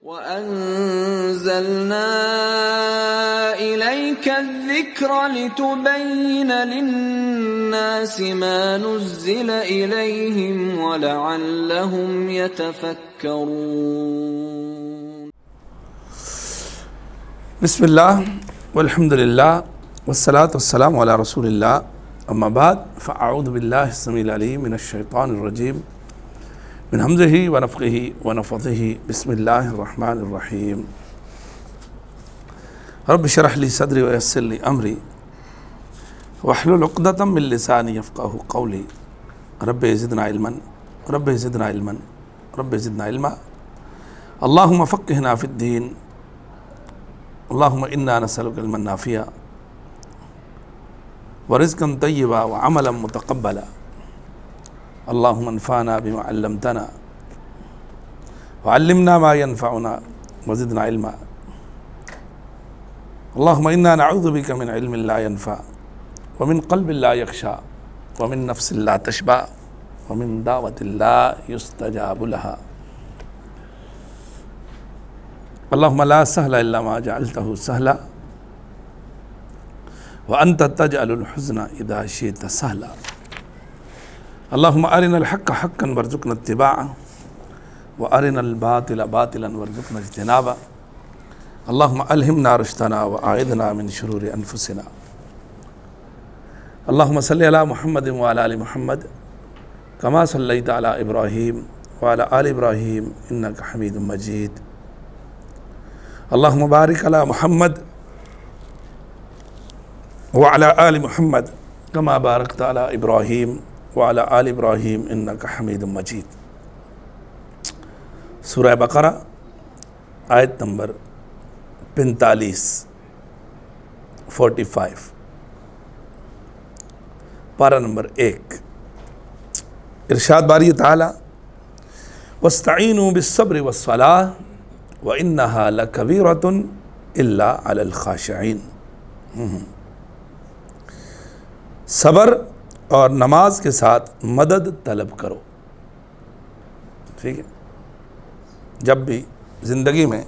وَأَنزَلْنَا إِلَيْكَ الذِّكْرَ لِتُبَيِّنَ لِلنَّاسِ مَا نُزِّلَ إِلَيْهِمْ وَلَعَلَّهُمْ يَتَفَكَّرُونَ بسم اللہ والحمد للہ والصلاة والسلام علی رسول اللہ، اما بعد فاعوذ باللہ السمیع العلیم من الشیطان الرجیم من حمزہ ونفخہ ونفثہ بسم اللہ الرحمن الرحیم رب اشرح لی صدری ویسر لی امری واحلل عقدۃ من لسانی یفقہوا قولی رب زدنا علما رب زدنا علما رب زدنا علما اللہم فقہنا فی الدین اللہم انا نسألک علما نافعا ورزقا طیبا وعملا متقبلا اللہم انفعنا بما علمتنا وعلمنا ما ينفعنا وزدنا علما اللہم انا نعوذ بک من علم لا ينفع ومن قلب لا يخشع ومن نفس لا تشبع ومن دعوة لا يستجاب لها اللہم لا سهل الا ما جعلته سهلا وانت تجعل الحزن اذا شئت سهلا اللہم ارنا الحق حقا وارزقنا اتباعه وارنا الباطل باطلا وارزقنا اجتنابه اللہم الہمنا رشدنا واعذنا من شرور انفسنا اللہم صلی علی محمد وعلی آل محمد کما صلیت علی ابراہیم وعلی آل ابراہیم انک حمید مجید اللہم بارک علی محمد وعلی آل محمد کما بارکت علی ابراہیم وعلی آل ابراہیم انک حمید مجید۔ سورہ بقرہ آیت نمبر 45 پارہ نمبر 1۔ ارشاد باری تعالی وَاسْتَعِينُوا بِالصَّبْرِ وَالصَّلَاةِ وَإِنَّهَا لَكَبِيرَةٌ إِلَّا عَلَى الْخَاشِعِينَ۔ صبر اور نماز کے ساتھ مدد طلب کرو۔ ٹھیک ہے، جب بھی زندگی میں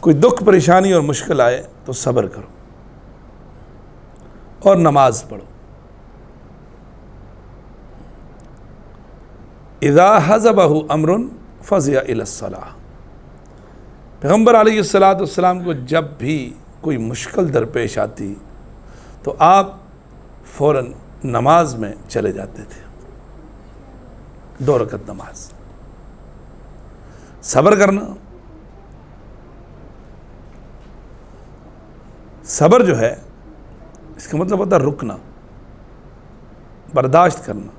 کوئی دکھ پریشانی اور مشکل آئے تو صبر کرو اور نماز پڑھو۔ اذا حزبہ امر فزع الی الصلاۃ۔ پیغمبر علیہ السلام کو جب بھی کوئی مشکل درپیش آتی تو آپ فوراً نماز میں چلے جاتے تھے، 2 رکعت نماز۔ صبر کرنا، صبر جو ہے اس کا مطلب ہوتا ہے رکنا، برداشت کرنا۔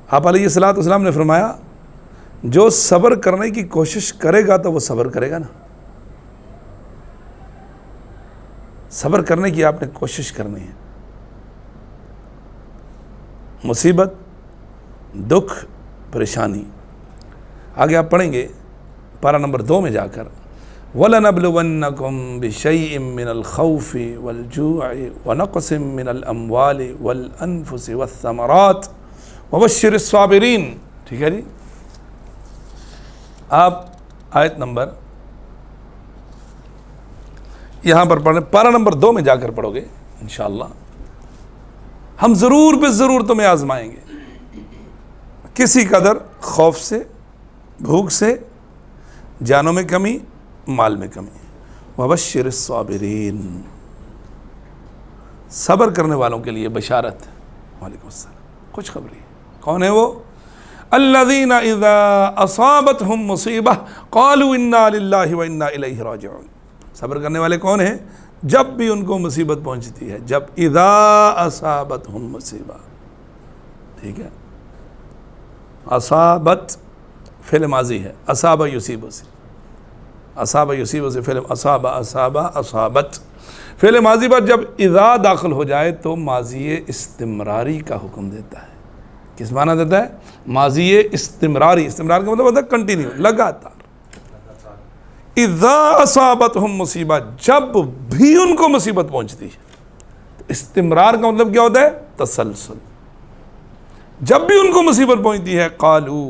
آپ علیہ السلام نے فرمایا جو صبر کرنے کی کوشش کرے گا تو وہ صبر کرے گا نا۔ صبر کرنے کی آپ نے کوشش کرنی ہے۔ مصیبت، دکھ، پریشانی، آگے آپ پڑھیں گے پارہ نمبر 2 میں جا کر وَلَنَبْلُوَنَّكُمْ بِشَيْءٍ مِّنَ الْخَوْفِ وَالْجُوعِ وَنَقْصٍ مِّنَ الْأَمْوَالِ وَالْأَنفُسِ وَالثَّمَرَاتِ وَبَشِّرِ الصَّابِرِينَ۔ ٹھیک ہے جی، آپ آیت نمبر یہاں پر پڑھیں، پارہ نمبر 2 میں جا کر پڑھو گے انشاءاللہ۔ ہم ضرور بے ضرور تمہیں آزمائیں گے، کسی قدر خوف سے، بھوک سے، جانوں میں کمی، مال میں کمی۔ وَبَشِّرِ الصَّابِرِينَ، صبر کرنے والوں کے لیے بشارت۔ وعلیکم السلام، خوشخبری۔ کون ہے وہ؟ الَّذِينَ إِذَا أَصَابَتْهُمْ مُصِيبَةٌ قَالُوا إِنَّا لِلَّهِ وَإِنَّا إِلَيْهِ رَاجِعُونَ۔ صبر کرنے والے کون ہیں؟ جب بھی ان کو مصیبت پہنچتی ہے، جب اذا اصابتہم مصیبہ۔ ٹھیک ہے، اصابت فعل ماضی ہے، اصاب یصیب سے، اصاب یصیب سے فعل اصابت فعل ماضی پر جب اذا داخل ہو جائے تو ماضی استمراری کا حکم دیتا ہے۔ کس معنی دیتا ہے؟ ماضی استمراری۔ استمرار کا مطلب ہوتا ہے کنٹینیو، لگاتار۔ اذا اصابتہم مصیبہ، جب بھی ان کو مصیبت پہنچتی ہے۔ استمرار کا مطلب کیا ہوتا ہے؟ تسلسل۔ جب بھی ان کو مصیبت پہنچتی ہے قالو،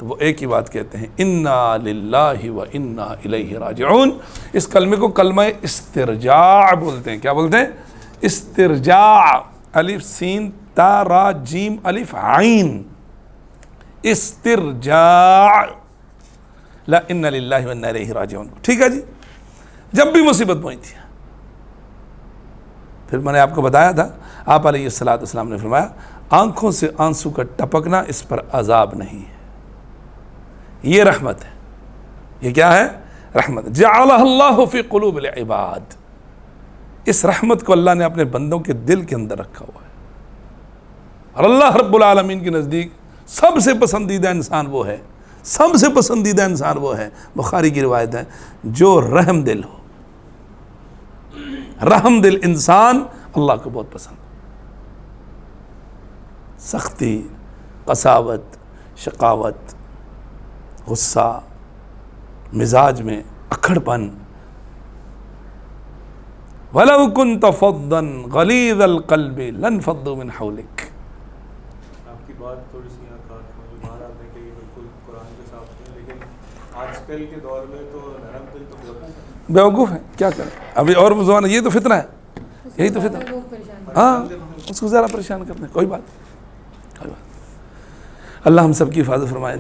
تو وہ ایک ہی بات کہتے ہیں انا للہ و انا الیہ راجعون. اس کلمے کو کلمہ استرجاع بولتے ہیں. کیا بولتے ہیں؟ استرجاع. الف سین تا را جیم الف عین. استرجاع. لا انا للہ و انا الیہ راجعون. ٹھیک ہے جی. جب بھی مصیبت پہنچتی ہے، پھر میں نے آپ کو بتایا تھا، آپ علیہ الصلوۃ والسلام نے فرمایا آنکھوں سے آنسو کا ٹپکنا اس پر عذاب نہیں ہے، یہ رحمت ہے. یہ کیا ہے؟ رحمت. جعلہ اللہ فی قلوب العباد. اس رحمت کو اللہ نے اپنے بندوں کے دل کے اندر رکھا ہوا ہے. اور اللہ رب العالمین کے نزدیک سب سے پسندیدہ انسان وہ ہے، سب سے پسندیدہ انسان وہ ہے، بخاری کی روایت ہے، جو رحم دل ہو. رحم دل انسان اللہ کو بہت پسند. سختی، قساوت، شقاوت، غصہ، مزاج میں اکھڑ پن. وَلَوْ كُنْتَ فَضًّا غَلِيظَ الْقَلْبِ لَانفَضُّوا مِنْ حَوْلِكَ. آپ کی بات تھوڑی سی یہاں کاٹ جو بات آپ نے کہی بالکل قرآن کے ساتھ ہے، لیکن آج کل کے دور میں تو نرم دل تو بیوقوف ہے. کیا کریں ابھی؟ اور زبان یہ تو فتنہ ہے، یہی تو فتنہ ہے. ہاں اس کو ذرا پریشان کرتے ہیں. کوئی بات کوئی بات. اللہ ہم سب کی حفاظت فرمائے.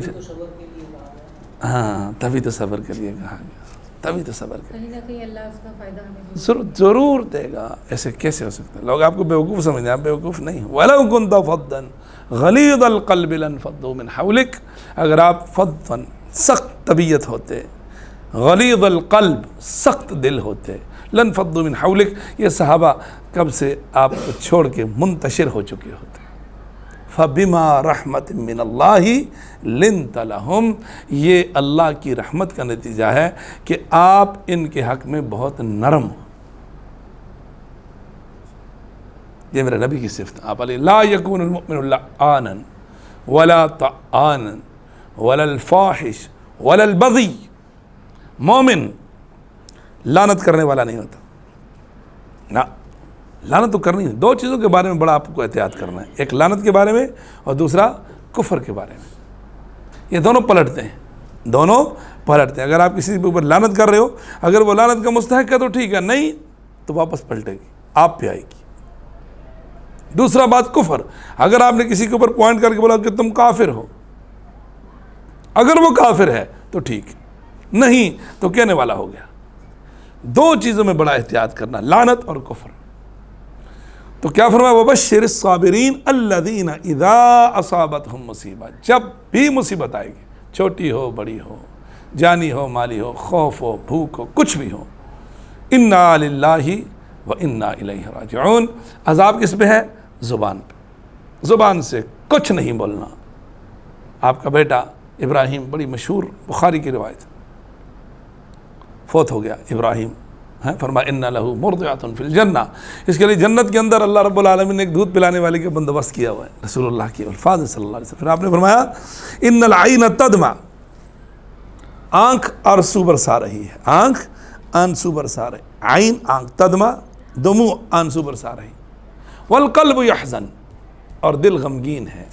ہاں تبھی تو صبر کریے کہا گیا، تبھی تو صبر کریے. کہیں نہ کہیں اللہ اس کا فائدہ ہمیں ضرور دے گا. ایسے کیسے ہو سکتا ہے؟ لوگ آپ کو بیوقوف سمجھتے ہیں، آپ بیوقوف نہیں. وَلَوْ كُنْتَ فَضًّا غَلِيظَ الْقَلْبِ لَانفَضُّوا مِنْ حَوْلِكَ. اگر آپ فضًّا سخت طبیعت ہوتے، غلیظ القلب سخت دل ہوتے، لَانفَضُّوا مِنْ حَوْلِكَ. یہ صحابہ کب سے آپ کو چھوڑ کے منتشر ہو چکے ہوتے. فَبِمَا رَحْمَةٍ مِّنَ اللَّهِ لِنْتَ لَهُمْ. یہ اللہ کی رحمت کا نتیجہ ہے کہ آپ ان کے حق میں بہت نرم ہو. یہ میرے نبی کی صفت. آپ علیہ لا يكون المؤمن لعانا ولا طعانا ولا الفاحش ولا البغي. مومن لعنت کرنے والا نہیں ہوتا. نہ لعنت تو کرنی ہے. دو چیزوں کے بارے میں بڑا آپ کو احتیاط کرنا ہے، ایک لعنت کے بارے میں اور دوسرا کفر کے بارے میں. یہ دونوں پلٹتے ہیں، دونوں پلٹتے ہیں. اگر آپ کسی کے اوپر لعنت کر رہے ہو، اگر وہ لعنت کا مستحق ہے تو ٹھیک ہے، نہیں تو واپس پلٹے گی، آپ پہ آئے گی. دوسرا بات کفر. اگر آپ نے کسی کے اوپر پوائنٹ کر کے بولا کہ تم کافر ہو، اگر وہ کافر ہے تو ٹھیک، نہیں تو کہنے والا ہو گیا. دو چیزوں میں بڑا احتیاط کرنا، لعنت اور کفر. تو کیا فرمایا؟ وَبَشِّرِ الصَّابِرِينَ الَّذِينَ إِذَا أَصَابَتْهُمْ مُصِیبَۃ. جب بھی مصیبت آئے گی، چھوٹی ہو بڑی ہو، جانی ہو مالی ہو، خوف ہو بھوک ہو، کچھ بھی ہو، اِنَّا لِلَّهِ وَإِنَّا إِلَيْهِ رَاجِعُونَ. عذاب کس پہ ہے؟ زبان پہ. زبان سے کچھ نہیں بولنا. آپ کا بیٹا ابراہیم، بڑی مشہور بخاری کی روایت، فوت ہو گیا ابراہیم. فرمایا اِنَّ لَهُ مُرْضِعَةٌ فِي الْجَنَّةِ. اس کے لیے جنت کے اندر اللہ رب العالمین نے ایک دودھ پلانے والے کا بندوبست کیا ہوا ہے. رسول اللہ کی الفاظ صلی اللہ علیہ وسلم. پھر آپ نے فرمایا اِنَّ الْعَيْنَ تَدْمَعُ. آنکھ آنسو برسا رہی ہے، آنکھ آنسو برسا رہی. عین آنکھ، تدمع دموع آنسو برسا رہی. والقلب يحزن. اور دل غمگین ہے.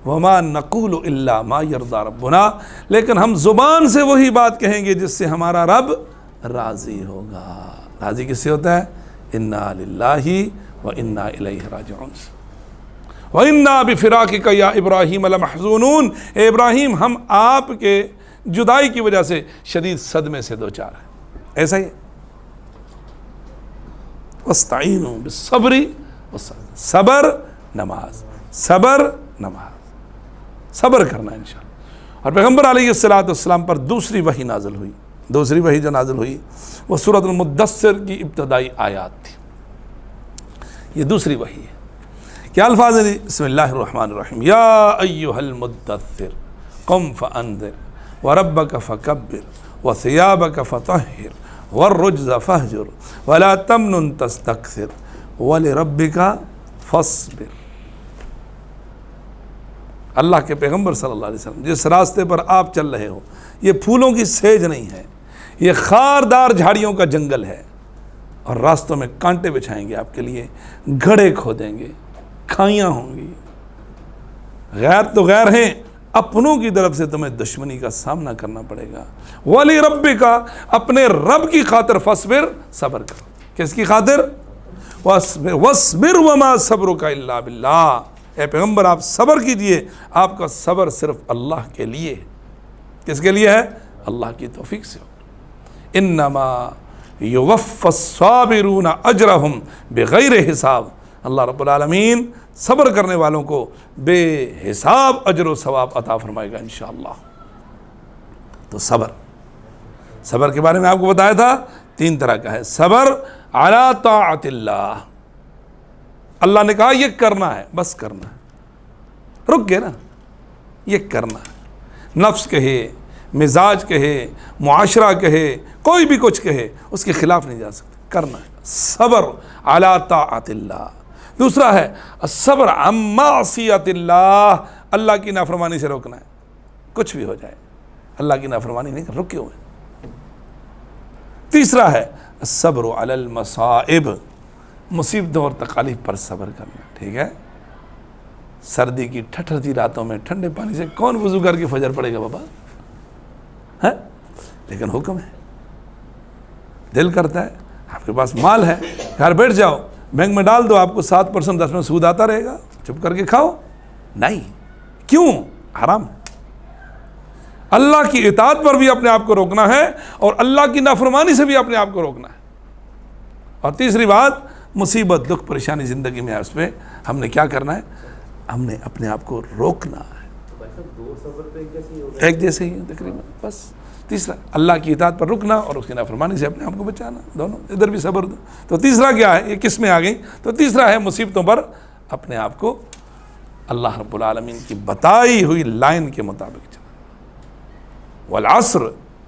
وما نقول الا ما يرضى ربنا. لیکن ہم زبان سے وہی بات کہیں گے جس سے ہمارا رب راضی ہوگا. راضی کس سے ہوتا ہے؟ انا للہ و انا الیہ راجعون. وَإِنَّا بِفِرَاقِكَ يَا إِبْرَاهِيمَ لَمَحْزُونُونَ. اے ابراہیم ہم آپ کے جدائی کی وجہ سے شدید صدمے سے دوچار ہیں. ایسا ہی وَاسْتَعِينُوا بِالصَّبْرِ وَالصَّلَاةِ. صبر نماز، صبر نماز، صبر کرنا انشاءاللہ. اور پیغمبر علیہ الصلوۃ والسلام پر دوسری وحی نازل ہوئی. دوسری وحی جو نازل ہوئی وہ سورۃ المدثر کی ابتدائی آیات تھی. یہ دوسری وحی ہے. کیا الفاظ ہیں؟ بسم اللہ الرحمن الرحیم. یا ایھا المدثر قم فانذر وربک فکبر وثیابک فطہر والرجز فہجر ولا تمنن تستکثر ولربک فاصبر. اللہ کے پیغمبر صلی اللہ علیہ وسلم، جس راستے پر آپ چل رہے ہو یہ پھولوں کی سیج نہیں ہے، یہ خاردار جھاڑیوں کا جنگل ہے. اور راستوں میں کانٹے بچھائیں گے آپ کے لیے، گھڑے کھودیں گے، کھائیاں ہوں گی. غیر تو غیر ہیں، اپنوں کی طرف سے تمہیں دشمنی کا سامنا کرنا پڑے گا. ولی ربکا، اپنے رب کی خاطر فصبر، صبر کرو. کس کی خاطر؟ وَاصْبِرْ وَمَا صَبْرُكَ إِلَّا بِاللَّهِ. اے پیغمبر آپ صبر کیجئے، آپ کا صبر صرف اللہ کے لیے. کس کے لیے ہے؟ اللہ کی توفیق سے. انما یوفی الصابرون اجرہم بغیر حساب. اللہ رب العالمین صبر کرنے والوں کو بے حساب اجر و ثواب عطا فرمائے گا انشاءاللہ. تو صبر کے بارے میں آپ کو بتایا تھا 3 طرح کا ہے. صبر علی طاعت اللہ، اللہ نے کہا یہ کرنا ہے، بس کرنا ہے، رک گئے نا، یہ کرنا ہے. نفس کہے، مزاج کہے، معاشرہ کہے، کوئی بھی کچھ کہے، اس کے خلاف نہیں جا سکتے، کرنا ہے. صبر علی طاعت اللہ. دوسرا ہے الصبر عن معصیت اللہ، اللہ کی نافرمانی سے روکنا ہے. کچھ بھی ہو جائے اللہ کی نافرمانی نہیں کر، رکے ہوئے. تیسرا ہے الصبر علی المصائب، مصیبتوں اور تکالیف پر صبر کرنا. ٹھیک ہے، سردی کی ٹھٹھرتی راتوں میں ٹھنڈے پانی سے کون وضو کر کے فجر پڑے گا بابا؟ ہے، لیکن حکم ہے. دل کرتا ہے، آپ کے پاس مال ہے، گھر بیٹھ جاؤ، بینک میں ڈال دو، آپ کو 7% 10% سود آتا رہے گا، چپ کر کے کھاؤ. نہیں، کیوں؟ حرام. اللہ کی اطاعت پر بھی اپنے آپ کو روکنا ہے اور اللہ کی نافرمانی سے بھی اپنے آپ کو روکنا ہے. اور تیسری بات، مصیبت، دکھ، پریشانی زندگی میں ہے، اس پہ ہم نے کیا کرنا ہے؟ ہم نے اپنے آپ کو روکنا ہے. ایک جیسے ہی تقریباً. بس تیسرا اللہ کی اطاعت پر رکنا اور اس کی نافرمانی سے اپنے آپ کو بچانا، دونوں. ادھر بھی صبر دو. تو تیسرا کیا ہے؟ یہ کس میں آ گئی؟ تو تیسرا ہے مصیبتوں پر اپنے آپ کو اللہ رب العالمین کی بتائی ہوئی لائن کے مطابق چلنا. والعصر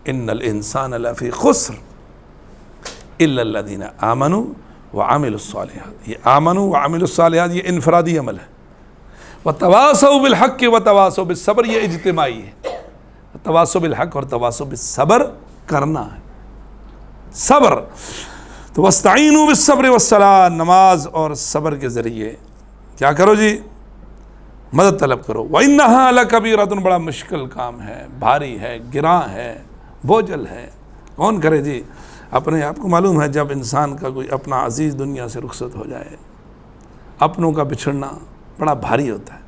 ان الانسان لفی خسر الا الذین آمنوا وعملوا الصالحات. یہ آمنوا وعملوا الصالحات یہ انفرادی عمل ہے. وتواصوا بالحق وتواصوا بالصبر یہ اجتماعی ہے. تواصوا بالحق اور تواصوا بالصبر کرنا ہے. صبر تو واستعینوا بالصبر والصلاۃ، نماز اور صبر کے ذریعے کیا کرو جی؟ مدد طلب کرو. وَإِنَّهَا لَكَبِيرَةٌ، بڑا مشکل کام ہے، بھاری ہے، گراں ہے، بوجھل ہے. کون کرے جی؟ اپنے آپ کو معلوم ہے جب انسان کا کوئی اپنا عزیز دنیا سے رخصت ہو جائے، اپنوں کا بچھڑنا بڑا بھاری ہوتا ہے،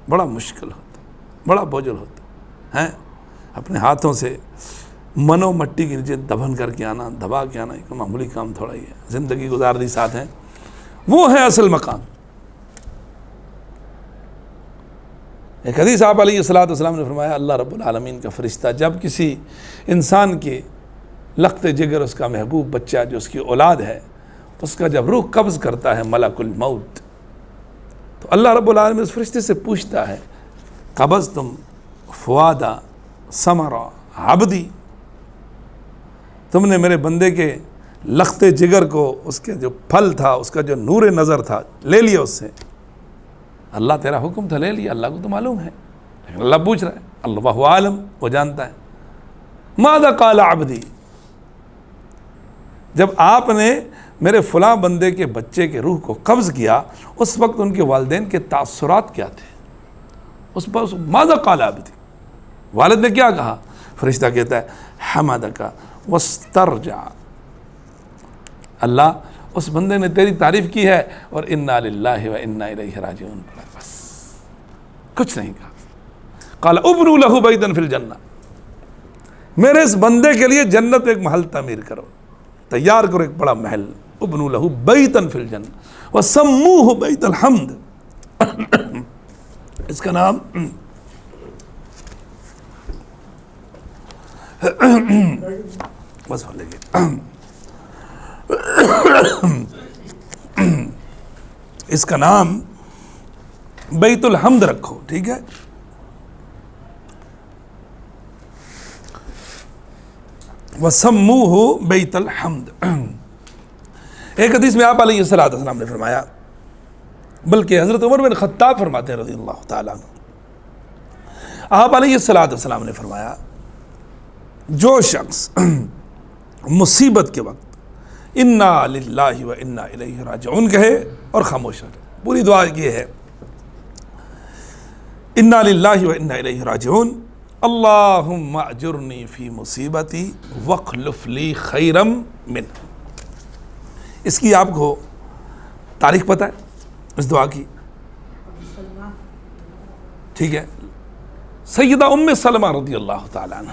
بڑا مشکل ہوتا ہے، بڑا بوجھل ہوتا ہے. اپنے ہاتھوں سے منو مٹی کے نیچے دبن کر کے آنا، دبا کے آنا، ایک معمولی کام تھوڑا ہی ہے. زندگی گزار دی ساتھ ہیں، وہ ہے اصل مقام. ایک حدیث آپ علیہ الصلوۃ والسلام نے فرمایا، اللہ رب العالمین کا فرشتہ جب کسی انسان کے لخت جگر، اس کا محبوب بچہ جو اس کی اولاد ہے، اس کا جب روح قبض کرتا ہے ملک الموت، تو اللہ رب العالمین اس فرشتے سے پوچھتا ہے قبضتم فؤادا ثمرہ عبدی، تم نے میرے بندے کے لخت جگر کو، اس کے جو پھل تھا، اس کا جو نور نظر تھا، لے لیا اس سے. اللہ تیرا حکم تھا، لے لیا، اللہ کو تو معلوم ہے، لیکن اللہ پوچھ رہا ہے. اللہ عالم، وہ جانتا ہے. ماذا قال عبدی، جب آپ نے میرے فلاں بندے کے بچے کے روح کو قبض کیا، اس وقت ان کے والدین کے تاثرات کیا تھے؟ اس پر ماذا قال عبدی، والد نے کیا کہا؟ فرشتہ کہتا ہے حمدک واسترجع، اللہ اس بندے نے تیری تعریف کی ہے اور انا للہ و انا الیہ راجعون پڑھا، بس کچھ نہیں کہا. قال ابنوا لہ بیتا فی الجنہ، میرے اس بندے کے لیے جنت میں ایک محل تعمیر کرو، تیار کرو ایک بڑا محل. ابنوا لہ بیتا فی الجنہ وسموہ بیت الحمد، اس کا نام بس بولے گے، اس کا نام بیت الحمد رکھو. ٹھیک ہے، وَسَمُّوهُ بیت الحمد. ایک حدیث میں آپ علیہ الصلوۃ والسلام نے فرمایا، بلکہ حضرت عمر بن خطاب فرماتے ہیں رضی اللہ تعالیٰ عنہ، آپ علیہ الصلوۃ والسلام نے فرمایا جو شخص مصیبت کے وقت انا للہ و انا الیہ راجعون کہے اور خاموش رہے، پوری دعا یہ ہے انا للہ و انا الیہ راجعون اللہم اجرنی فی مصیبتی واخلف لی خیرا منہا. اس کی آپ کو تاریخ پتہ ہے اس دعا کی؟ ٹھیک ہے. سیدہ ام سلمہ رضی اللہ تعالیٰ عنہ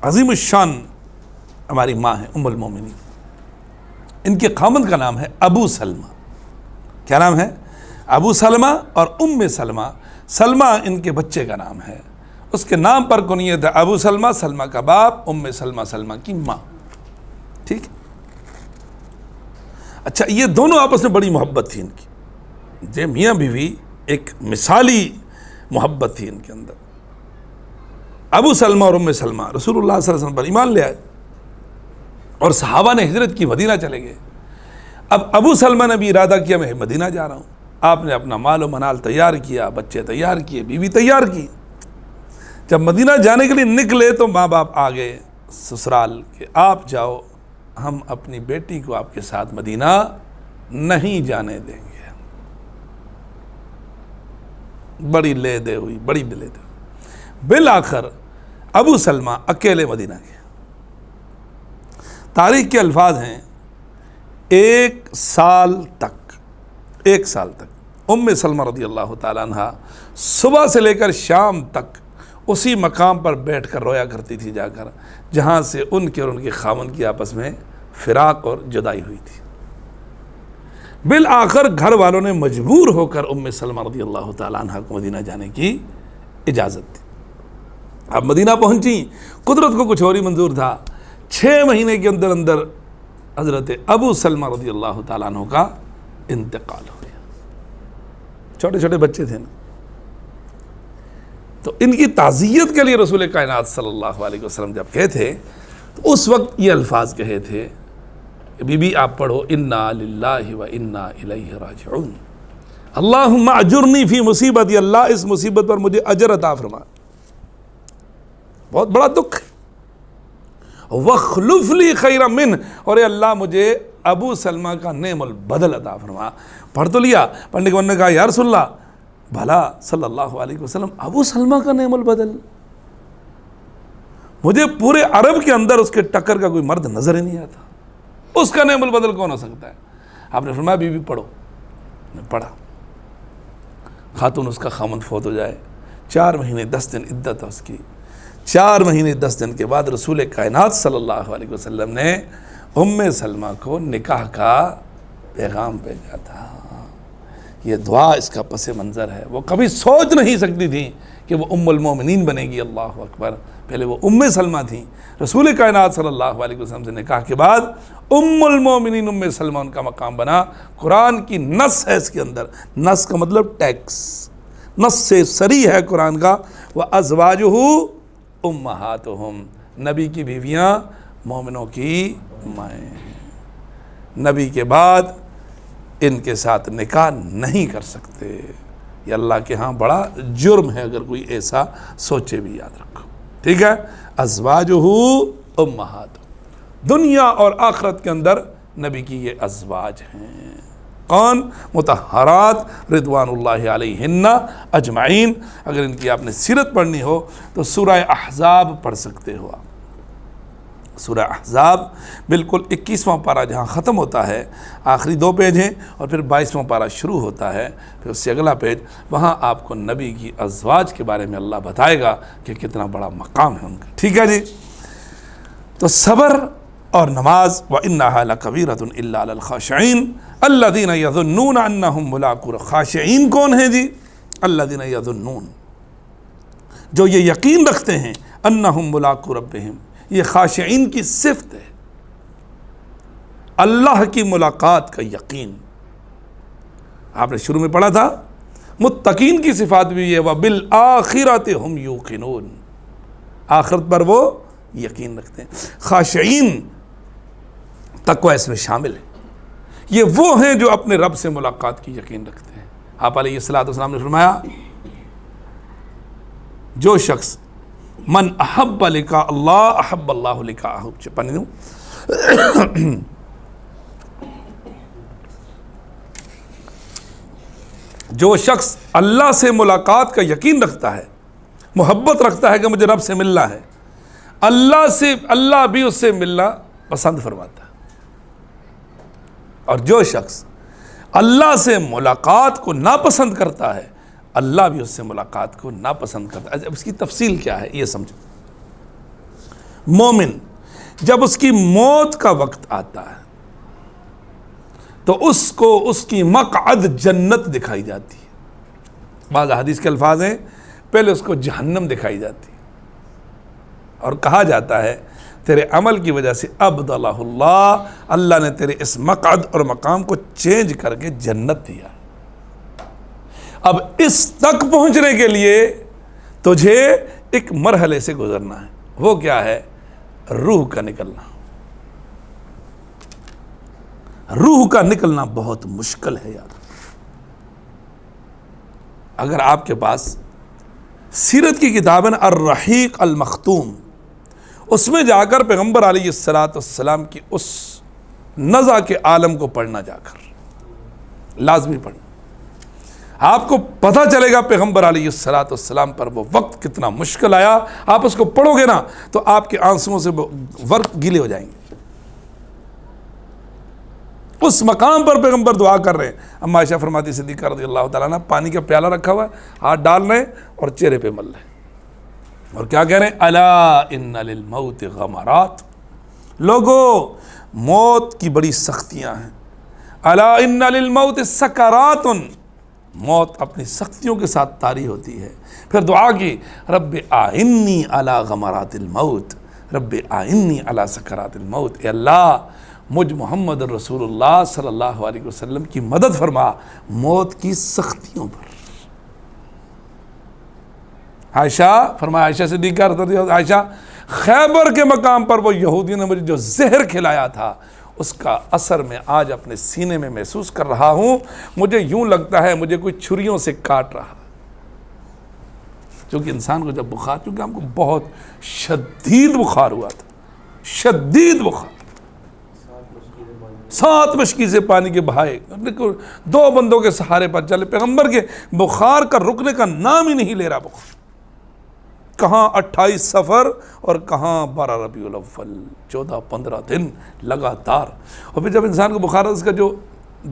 عظیم الشان ہماری ماں ہیں ام المومنین. ان کے خامند کا نام ہے ابو سلمہ. کیا نام ہے؟ ابو سلمہ اور ام سلمہ. سلمہ ان کے بچے کا نام ہے. اس کے نام پر کنیت ہے ابو سلمہ، سلمہ کا باپ، ام سلمہ، سلمہ کی ماں. ٹھیک. اچھا، یہ دونوں آپس میں بڑی محبت تھی ان کی. یہ میاں بیوی ایک مثالی محبت تھی ان کے اندر. ابو سلمہ اور ام سلمہ رسول اللہ صلی اللہ علیہ وسلم پر ایمان لے آئے اور صحابہ نے ہجرت کی، مدینہ چلے گئے. اب ابو سلمہ نے بھی ارادہ کیا میں مدینہ جا رہا ہوں. آپ نے اپنا مال و منال تیار کیا، بچے تیار کیے، بیوی تیار کی. جب مدینہ جانے کے لیے نکلے تو ماں باپ آ گئے سسرال کہ آپ جاؤ، ہم اپنی بیٹی کو آپ کے ساتھ مدینہ نہیں جانے دیں گے. بڑی لے دے ہوئی، بڑی لے دے. بالآخر ابو سلمہ اکیلے مدینہ گئے. تاریخ کے الفاظ ہیں 1 سال تک ام سلمہ رضی اللہ تعالیٰ عنہ صبح سے لے کر شام تک اسی مقام پر بیٹھ کر رویا کرتی تھی جا کر جہاں سے ان کے اور ان کے خاوند کی آپس میں فراق اور جدائی ہوئی تھی. بالآخر گھر والوں نے مجبور ہو کر ام سلمہ رضی اللہ تعالیٰ عنہ کو مدینہ جانے کی اجازت دی. اب مدینہ پہنچی، قدرت کو کچھ اور ہی منظور تھا. 6 مہینے کے اندر اندر حضرت ابو سلمہ رضی اللہ تعالیٰ عنہ کا انتقال ہو گیا. چھوٹے چھوٹے بچے تھے نا. تو ان کی تعزیت کے لیے رسول کائنات صلی اللہ علیہ وسلم جب کہے تھے تو اس وقت یہ الفاظ کہے تھے کہ بی بی آپ پڑھو انا للہ و انا الیہ راجعون. اللہم اجرنی فی مصیبتی، اللہ اس مصیبت پر مجھے اجر عطا فرما. بہت بڑا دکھ ہے. وَاخْلُفْ لِي خَيْرًا مِّنْهُ، اور اے اللہ مجھے ابو سلمہ کا نعم البدل عطا فرما. پڑھ تو لیا، پڑھنے کے بعد نے کہا یا رسول اللہ بھلا صلی اللہ علیہ وسلم ابو سلمہ کا نعم البدل، مجھے پورے عرب کے اندر اس کے ٹکر کا کوئی مرد نظر ہی نہیں آتا، اس کا نعم البدل کون ہو سکتا ہے؟ آپ نے فرمایا بی بی پڑھو. نے پڑھا. خاتون اس کا خامند فوت ہو جائے، 4 مہینے 10 دن عدت ہے اس کی. 4 مہینے 10 دن کے بعد رسول کائنات صلی اللہ علیہ وسلم نے ام سلمہ کو نکاح کا پیغام بھیجا تھا. یہ دعا اس کا پس منظر ہے. وہ کبھی سوچ نہیں سکتی تھی کہ وہ ام المومنین بنے گی. اللہ اکبر. پہلے وہ ام سلمہ تھیں. رسول کائنات صلی اللہ علیہ وسلم سے نکاح کے بعد ام المومنین ام سلمہ ان کا مقام بنا. قرآن کی نص ہے اس کے اندر. نص کا مطلب ٹیکس، نص سے صریح ہے قرآن کا. وَأَزْوَاجُهُ أُمَّهَاتُهُمْ، نبی کی بیویاں مومنوں کی مائیں ہیں. نبی کے بعد ان کے ساتھ نکاح نہیں کر سکتے. یہ اللہ کے ہاں بڑا جرم ہے اگر کوئی ایسا سوچے بھی. یاد رکھو، ٹھیک ہے. ازواجہ امہات، دنیا اور آخرت کے اندر نبی کی یہ ازواج ہیں. کون؟ مطہرات رضوان اللہ علیہن اجمعین. اگر ان کی آپ نے سیرت پڑھنی ہو تو سورہ احزاب پڑھ سکتے ہو آپ. سورہ احزاب بالکل 21واں پارہ جہاں ختم ہوتا ہے، آخری 2 پیج ہیں، اور پھر 22واں پارہ شروع ہوتا ہے، پھر اس سے اگلا پیج، وہاں آپ کو نبی کی ازواج کے بارے میں اللہ بتائے گا کہ کتنا بڑا مقام ہے ان کا. ٹھیک ہے جی. تو صبر اور نماز وَإِنَّهَا لَكَبِيرَةٌ إِلَّا عَلَى الْخَاشِعِينَ الَّذِينَ يَظُنُّونَ أَنَّهُمْ مُلَاقُو. خاشعین کون ہیں جی؟ الَّذِينَ يَظُنُّونَ، جو یہ یقین رکھتے ہیں أَنَّهُمْ مُلَاقُو رَبِّهِمْ. یہ خاشعین کی صفت ہے، اللہ کی ملاقات کا یقین. آپ نے شروع میں پڑھا تھا متقین کی صفات بھی یہ وَبِالْآخِرَةِ هُمْ يُوقِنُونَ، آخرت پر وہ یقین رکھتے ہیں. خاشعین تقوی اس میں شامل ہے. یہ وہ ہیں جو اپنے رب سے ملاقات کی یقین رکھتے ہیں. آپ علیہ الصلوۃ والسلام نے فرمایا جو شخص من احب لقاء اللہ احب اللہ لقاءہ. پڑھنے دوں. جو شخص اللہ سے ملاقات کا یقین رکھتا ہے، محبت رکھتا ہے کہ مجھے رب سے ملنا ہے، اللہ بھی اس سے ملنا پسند فرماتا ہے. اور جو شخص اللہ سے ملاقات کو ناپسند کرتا ہے، اللہ بھی اس سے ملاقات کو ناپسند کرتا ہے. اب اس کی تفصیل کیا ہے یہ سمجھو. مومن جب اس کی موت کا وقت آتا ہے تو اس کو اس کی مقعد جنت دکھائی جاتی ہے. بعض حدیث کے الفاظ ہیں پہلے اس کو جہنم دکھائی جاتی ہے اور کہا جاتا ہے تیرے عمل کی وجہ سے ابدلہ اللہ نے تیرے اس مقعد اور مقام کو چینج کر کے جنت دیا. اب اس تک پہنچنے کے لیے تجھے ایک مرحلے سے گزرنا ہے. وہ کیا ہے؟ روح کا نکلنا. روح کا نکلنا بہت مشکل ہے یار. اگر آپ کے پاس سیرت کی کتابیں الرحیق المختوم، اس میں جا کر پیغمبر علیہ السلام کی اس نزع کے عالم کو پڑھنا، جا کر لازمی پڑھنا، آپ کو پتہ چلے گا پیغمبر علیہ السلام پر وہ وقت کتنا مشکل آیا. آپ اس کو پڑھو گے نا تو آپ کے آنسوؤں سے ورق گیلے ہو جائیں گے. اس مقام پر پیغمبر دعا کر رہے ہیں. اما عائشہ فرماتی صدیقہ رضی اللہ تعالیٰ عنہ پانی کا پیالہ رکھا ہوا ہے، ہاتھ ڈال رہے ہیں اور چہرے پہ مل رہے ہیں اور کیا کہہ رہے ہیں؟ الا ان للموت غمرات. لوگو موت کی بڑی سختیاں ہیں. الا ان للموت سکرات. موت اپنی سختیوں کے ساتھ طاری ہوتی ہے. پھر دعا کی رب اعنی علی غمرات الموت، رب اعنی علی سکرات الموت. اے اللہ مجھ محمد رسول اللہ صلی اللہ علیہ وسلم کی مدد فرما موت کی سختیوں پر. عائشہ فرمایا، عائشہ صدیقہ رضی اللہ عنہا، عائشہ خیبر کے مقام پر وہ یہودیوں نے مجھے جو زہر کھلایا تھا اس کا اثر میں آج اپنے سینے میں محسوس کر رہا ہوں. مجھے یوں لگتا ہے مجھے کوئی چھریوں سے کاٹ رہا. کیونکہ انسان کو جب بخار، کیونکہ ہم کو بہت شدید بخار ہوا تھا، شدید بخار، 7 مشکی سے پانی کے بہائے، 2 بندوں کے سہارے پر چلے. پیغمبر کے بخار کا رکنے کا نام ہی نہیں لے رہا بخار. کہاں 28 سفر اور کہاں 12 ربیع الاول، 14-15 دن لگاتار. اور پھر جب انسان کو بخار ہے، اس کا جو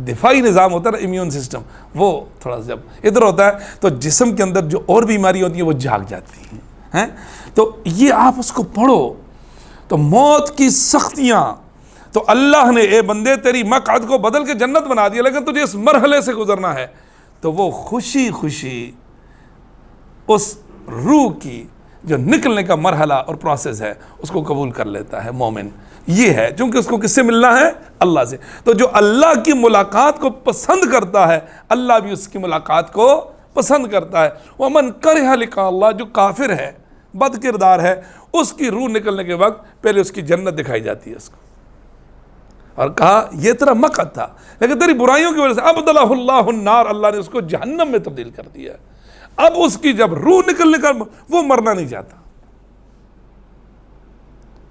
دفاعی نظام ہوتا ہے نا، امیون سسٹم، وہ تھوڑا سا جب ادھر ہوتا ہے تو جسم کے اندر جو اور بیماری ہوتی ہیں وہ جاگ جاتی ہیں. تو یہ آپ اس کو پڑھو تو موت کی سختیاں. تو اللہ نے اے بندے تیری مقعد کو بدل کے جنت بنا دیا، لیکن تجھے اس مرحلے سے گزرنا ہے. تو وہ خوشی خوشی اس روح کی جو نکلنے کا مرحلہ اور پروسیس ہے اس کو قبول کر لیتا ہے مومن. یہ ہے چونکہ اس کو کس سے ملنا ہے؟ اللہ سے. تو جو اللہ کی ملاقات کو پسند کرتا ہے اللہ بھی اس کی ملاقات کو پسند کرتا ہے. ومن کرہ لقاء اللہ، جو کافر ہے، بد کردار ہے، اس کی روح نکلنے کے وقت پہلے اس کی جنت دکھائی جاتی ہے اس کو، اور کہا یہ تیرا مقعد تھا لیکن تیری برائیوں کی وجہ سے ابدلہ اللہ النار، اللہ نے اس کو جہنم میں تبدیل کر دیا. اب اس کی جب روح نکلنے کا وہ مرنا نہیں چاہتا.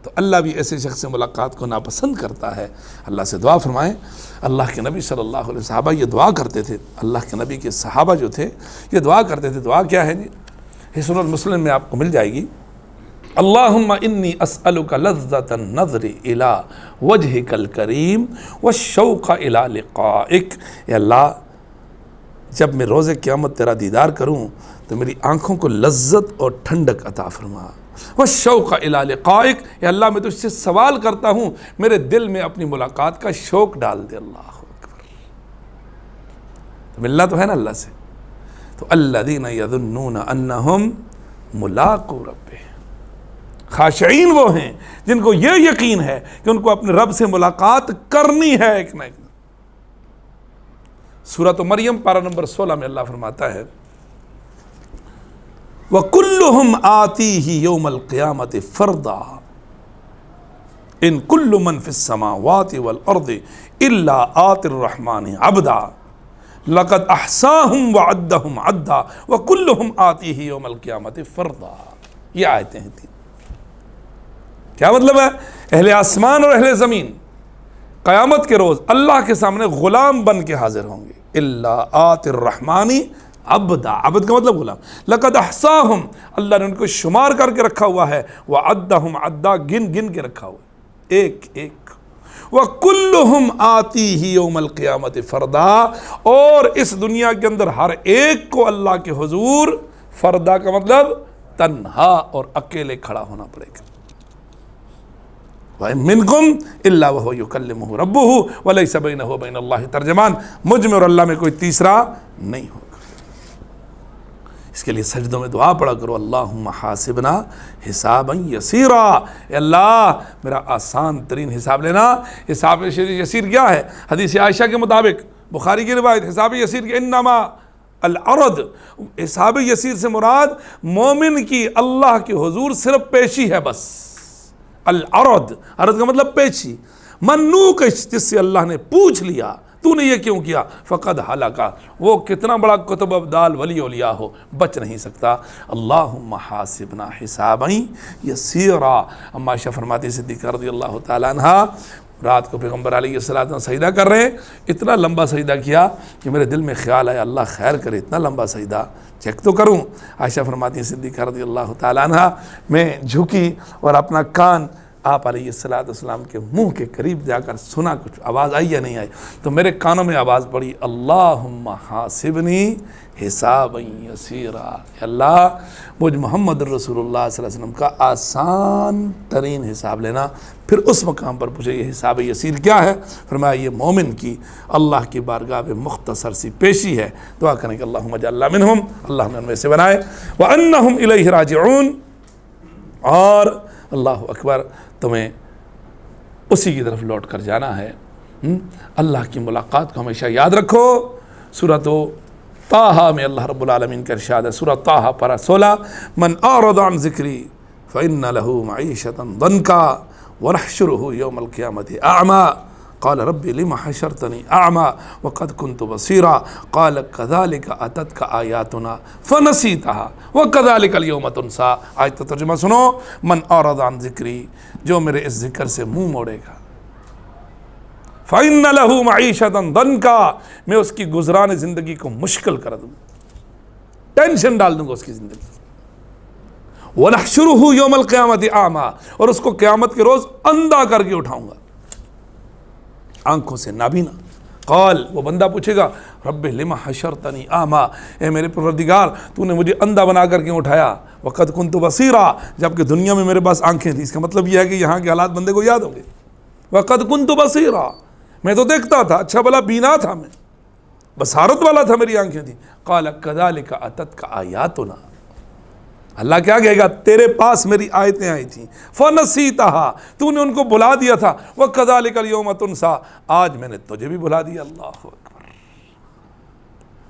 تو اللہ بھی ایسے شخص سے ملاقات کو ناپسند کرتا ہے. اللہ سے دعا فرمائیں. اللہ کے نبی صلی اللہ علیہ صحابہ یہ دعا کرتے تھے. اللہ کے نبی کے صحابہ جو تھے یہ دعا کرتے تھے. دعا کیا ہے جی؟ حسن المسلم میں آپ کو مل جائے گی. اللہم انی اسألک لذۃ النظر الی وجہک الکریم والشوق الی لقائک. اے اللہ جب میں روز قیامت تیرا دیدار کروں تو میری آنکھوں کو لذت اور ٹھنڈک عطا فرما. والشوق الی لقائک، اے اللہ میں تجھ سے سوال کرتا ہوں میرے دل میں اپنی ملاقات کا شوق ڈال دے. اللہ اکبر. تو ملنا تو ہے نا اللہ سے. تو الذین یظنون انہم ملاقو ربہم، خاشعین وہ ہیں جن کو یہ یقین ہے کہ ان کو اپنے رب سے ملاقات کرنی ہے ایک نہ ایک. سورۃ مریم پارہ نمبر 16 میں اللہ فرماتا ہے وَكُلُّهُمْ آتِيهِ يَوْمَ الْقِيَامَةِ فَرْدًا إِن كُلُّ مَنْ فِي السَّمَاوَاتِ وَالْأَرْضِ إِلَّا آتِ الرَّحْمَنِ عَبْدًا لَقَدْ أَحْصَاهُمْ وَعَدَّهُمْ عَدًّا وَكُلُّهُمْ آتِيهِ يَوْمَ الْقِيَامَةِ فَرْدًا. یہ آیتیں ہیں تین. کیا مطلب ہے؟ اہل آسمان اور اہل زمین قیامت کے روز اللہ کے سامنے غلام بن کے حاضر ہوں گے. الا آت الرحمانی عبدا، عبد کا مطلب غلام، لقد احصاہم، اللہ نے ان کو شمار کر کے رکھا ہوا ہے، وعدہم عدا، گن گن کے رکھا ہوا ہے ایک ایک، وَكُلُّهُمْ آتِيهِ يَوْمَ الْقِيَامَةِ فَرْدًا، اور اس دنیا کے اندر ہر ایک کو اللہ کے حضور، فردا کا مطلب تنہا اور اکیلے کھڑا ہونا پڑے گا، وَإِن مِّنكُمْ إِلَّا وَهُوَ يُكَلِّمُهُ رَبُّهُ وَلَيْسَ بَيْنَهُ وَبَيْنَ اللَّهِ ترجمان، مجھ میں اور اللہ میں کوئی تیسرا نہیں ہوگا۔ اس کے لیے سجدوں میں دعا پڑھا کرو، اللہم حاسبنا حسابا یسیرا، اے اللہ میرا آسان ترین حساب لینا۔ حساب یسیر کیا ہے؟ حدیث عائشہ کے مطابق، بخاری کی روایت، حساب یسیر کے انما العرض، حساب یسیر سے مراد مومن کی اللہ کے حضور صرف پیشی ہے بس، العرض، عرض کا مطلب پیشی، منوق، جس سے اللہ نے پوچھ لیا تو نے یہ کیوں کیا، فقد ہلاکا، وہ کتنا بڑا کتب ابدال ولی اولیاء ہو بچ نہیں سکتا۔ اللہم حاسبنا حسابا یسیرا۔ اما عائشہ فرماتی صدیقہ رضی اللہ تعالیٰ عنہ، رات کو پیغمبر علیہ السلام سجدہ کر رہے ہیں، اتنا لمبا سجدہ کیا کہ میرے دل میں خیال آیا اللہ خیر کرے، اتنا لمبا سجدہ چیک تو کروں۔ عائشہ فرماتی صدیقہ رضی اللہ تعالیٰ عنہ، میں جھکی اور اپنا کان آپ علیہ السلام کے منہ کے قریب جا کر سنا، کچھ آواز آئی یا نہیں آئی، تو میرے کانوں میں آواز پڑی، اللہم حاسبنی حسابا یسیرا، اللہ مجھ محمد رسول اللہ صلی اللہ علیہ وسلم کا آسان ترین حساب لینا۔ پھر اس مقام پر پوچھے یہ حساب یسیر کیا ہے؟ فرمایا یہ مومن کی اللہ کی بارگاہ میں مختصر سی پیشی ہے۔ دعا کریں کہ اللہم اجعلنا منہم، اللہ نے ان میں سے بنائے، وَأَنَّهُمْ إِلَيْهِ رَاجِعُونَ، اور اللہ اکبر، تمہیں اسی کی طرف لوٹ کر جانا ہے۔ اللہ کی ملاقات کو ہمیشہ یاد رکھو۔ سورۃ طٰہٰ میں اللہ رب العالمین کا ارشاد ہے، سورۃ طٰہٰ پارہ 16، من اعرض عن ذکری فإن له معیشۃ ضنکا ونحشرہ یوم القیامۃ اعمی قال رب لم حشرتنی اعمی وقد كنت بصیرا قال كذلك اتتك آیاتنا فنسیتها وكذلك اليوم تنسى۔ آیت کا ترجمہ سنو، من اعرض عن ذکری، جو میرے اس ذکر سے منہ موڑے گا، فإن له معیشۃ ضنکا، میں اس کی گزران زندگی کو مشکل کر دوں، ٹینشن ڈال دوں گا اس کی زندگی، وَنَحْشُرُهُ يَوْمَ الْقِيَامَةِ أَعْمَى، اور اس کو قیامت کے روز اندھا کر کے اٹھاؤں گا، آنکھوں سے نابینا۔ قال، وہ بندہ پوچھے گا، رب لم حشرتنی اعمی، اے میرے پروردگار تو نے مجھے اندھا بنا کر کیوں اٹھایا، وقد كنت بصیرا، جبکہ دنیا میں میرے پاس آنکھیں تھیں۔ اس کا مطلب یہ ہے کہ یہاں کے حالات بندے کو یاد ہوں گے، وقد كنت بصیرا، میں تو دیکھتا تھا، اچھا بھلا بینا تھا، میں بصارت والا تھا، میری آنکھیں تھیں۔ قال كذلك اتتك آیاتنا، اللہ کیا کہے گا، تیرے پاس میری آیتیں آئی تھیں، فنسیتها، تو نے ان کو بھلا دیا تھا، وَكَذَلِكَ الْيَوْمَ تُنْسَى، آج میں نے تجھے بھی بھلا دیا۔ اللہ اکبر۔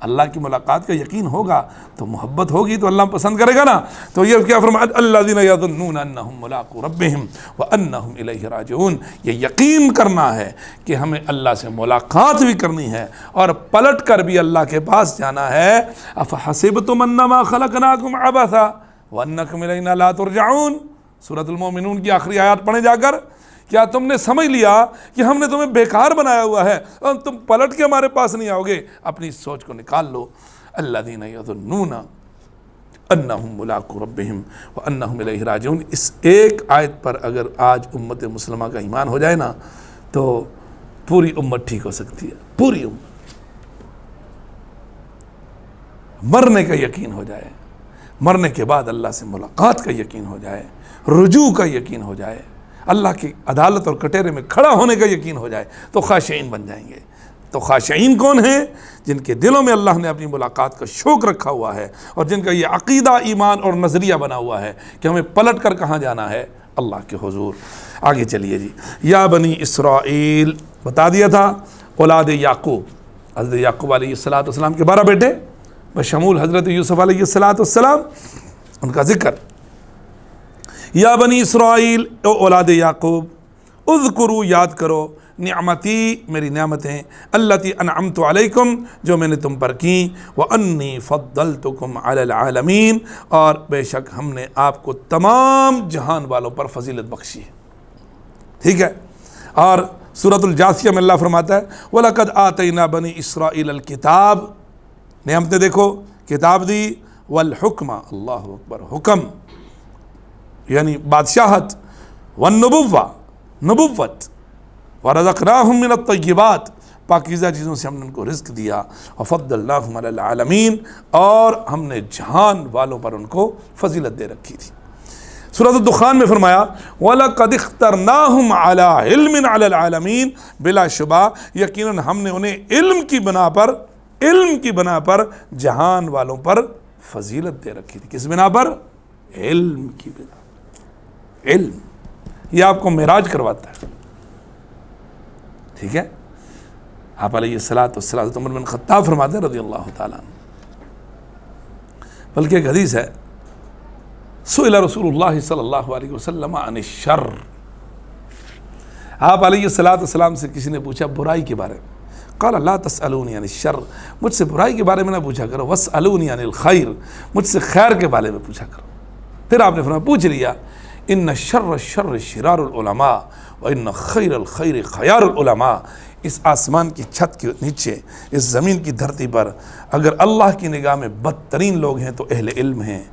اللہ کی ملاقات کا یقین ہوگا تو محبت ہوگی تو اللہ پسند کرے گا نا۔ تو یہ کیا فرمایا، الَّذِينَ يَظُنُّونَ أَنَّهُمْ مُلَاقُو رَبِّهِمْ وَأَنَّهُمْ إِلَيْهِ رَاجِعُونَ، یہ یقین کرنا ہے کہ ہمیں اللہ سے ملاقات بھی کرنی ہے اور پلٹ کر بھی اللہ کے پاس جانا ہے۔ أَفَحَسِبْتُمْ أَنَّمَا خَلَقْنَاكُمْ عَبَثًا وَأَنَّكُمْ إِلَيْنَا لَا تُرْجَعُونَ، سورۃ المومنون کی آخری آیات پڑھیں جا کر، کیا تم نے سمجھ لیا کہ ہم نے تمہیں بیکار بنایا ہوا ہے اور تم پلٹ کے ہمارے پاس نہیں آؤ گے؟ اپنی سوچ کو نکال لو۔ الذین یظنون انہم ملاقو ربہم وانہم الیہ راجعون، اس ایک آیت پر اگر آج امت مسلمہ کا ایمان ہو جائے نا تو پوری امت ٹھیک ہو سکتی ہے، پوری امت۔ مرنے کا یقین ہو جائے، مرنے کے بعد اللہ سے ملاقات کا یقین ہو جائے، رجوع کا یقین ہو جائے، اللہ کی عدالت اور کٹہرے میں کھڑا ہونے کا یقین ہو جائے تو خاشعین بن جائیں گے۔ تو خاشعین کون ہیں؟ جن کے دلوں میں اللہ نے اپنی ملاقات کا شوق رکھا ہوا ہے اور جن کا یہ عقیدہ، ایمان اور نظریہ بنا ہوا ہے کہ ہمیں پلٹ کر کہاں جانا ہے، اللہ کے حضور۔ آگے چلیے جی، یا بنی اسرائیل بتا دیا تھا، اولاد یعقوب، حضرت یعقوب علیہ السلام کے 12 بیٹے بشمول حضرت یوسف علیہ السلام، ان کا ذکر۔ یا بنی اسرائیل، او اولاد یعقوب، اذکروا، یاد کرو، نعمتی، میری نعمتیں، اللتی انعمت علیکم، جو میں نے تم پر کی، وانی فضلتکم علی العالمین، اور بے شک ہم نے آپ کو تمام جہان والوں پر فضیلت بخشی ہے۔ ٹھیک ہے، اور سورۃ الجاثیہ میں اللہ فرماتا ہے وَلَقَدْ آتَيْنَا بَنِي إِسْرَائِيلَ الْكِتَابَ، نعمتیں دیکھو، کتاب دی، والحکمہ، اللہ اکبر، حکم یعنی بادشاہت، والنبوہ، نبوت، وَرَزَقْنَاهُم مِّنَ الطَّيِّبَاتِ، پاکیزہ چیزوں سے ہم نے ان کو رزق دیا، وَفَضَّلْنَاهُمْ عَلَى الْعَالَمِينَ، اور ہم نے جہان والوں پر ان کو فضیلت دے رکھی تھی۔ سورۃ الدخان میں فرمایا وَلَقَدِ اخْتَرْنَاهُمْ عَلَى عِلْمٍ عَلَى الْعَالَمِينَ، بلا شبہ یقیناً ہم نے انہیں علم کی بنا پر جہان والوں پر فضیلت دے رکھی تھی۔ کس بنا پر؟ علم کی بنا پر۔ علم یہ آپ کو معراج کرواتا ہے، ٹھیک ہے؟ آپ علیہ الصلاۃ والسلام عمر بن خطاب فرماتے ہیں رضی اللہ تعالیٰ عنہ، بلکہ ایک حدیث ہے سئل رسول اللہ صلی اللہ علیہ وسلم عن الشر، آپ علیہ الصلاۃ والسلام سے کسی نے پوچھا برائی کے بارے میں، قال لا تسألونی عن الشر، مجھ سے برائی کے بارے میں نہ پوچھا کرو، واسألونی عن الخیر، مجھ سے خیر کے بارے میں پوچھا کرو۔ پھر آپ نے فرمایا پوچھ لیا ان شر الشر شرار العلماء وان خیر الخیر خیار العلماء، اس آسمان کی چھت کے نیچے، اس زمین کی دھرتی پر اگر اللہ کی نگاہ میں بدترین لوگ ہیں تو اہل علم ہیں،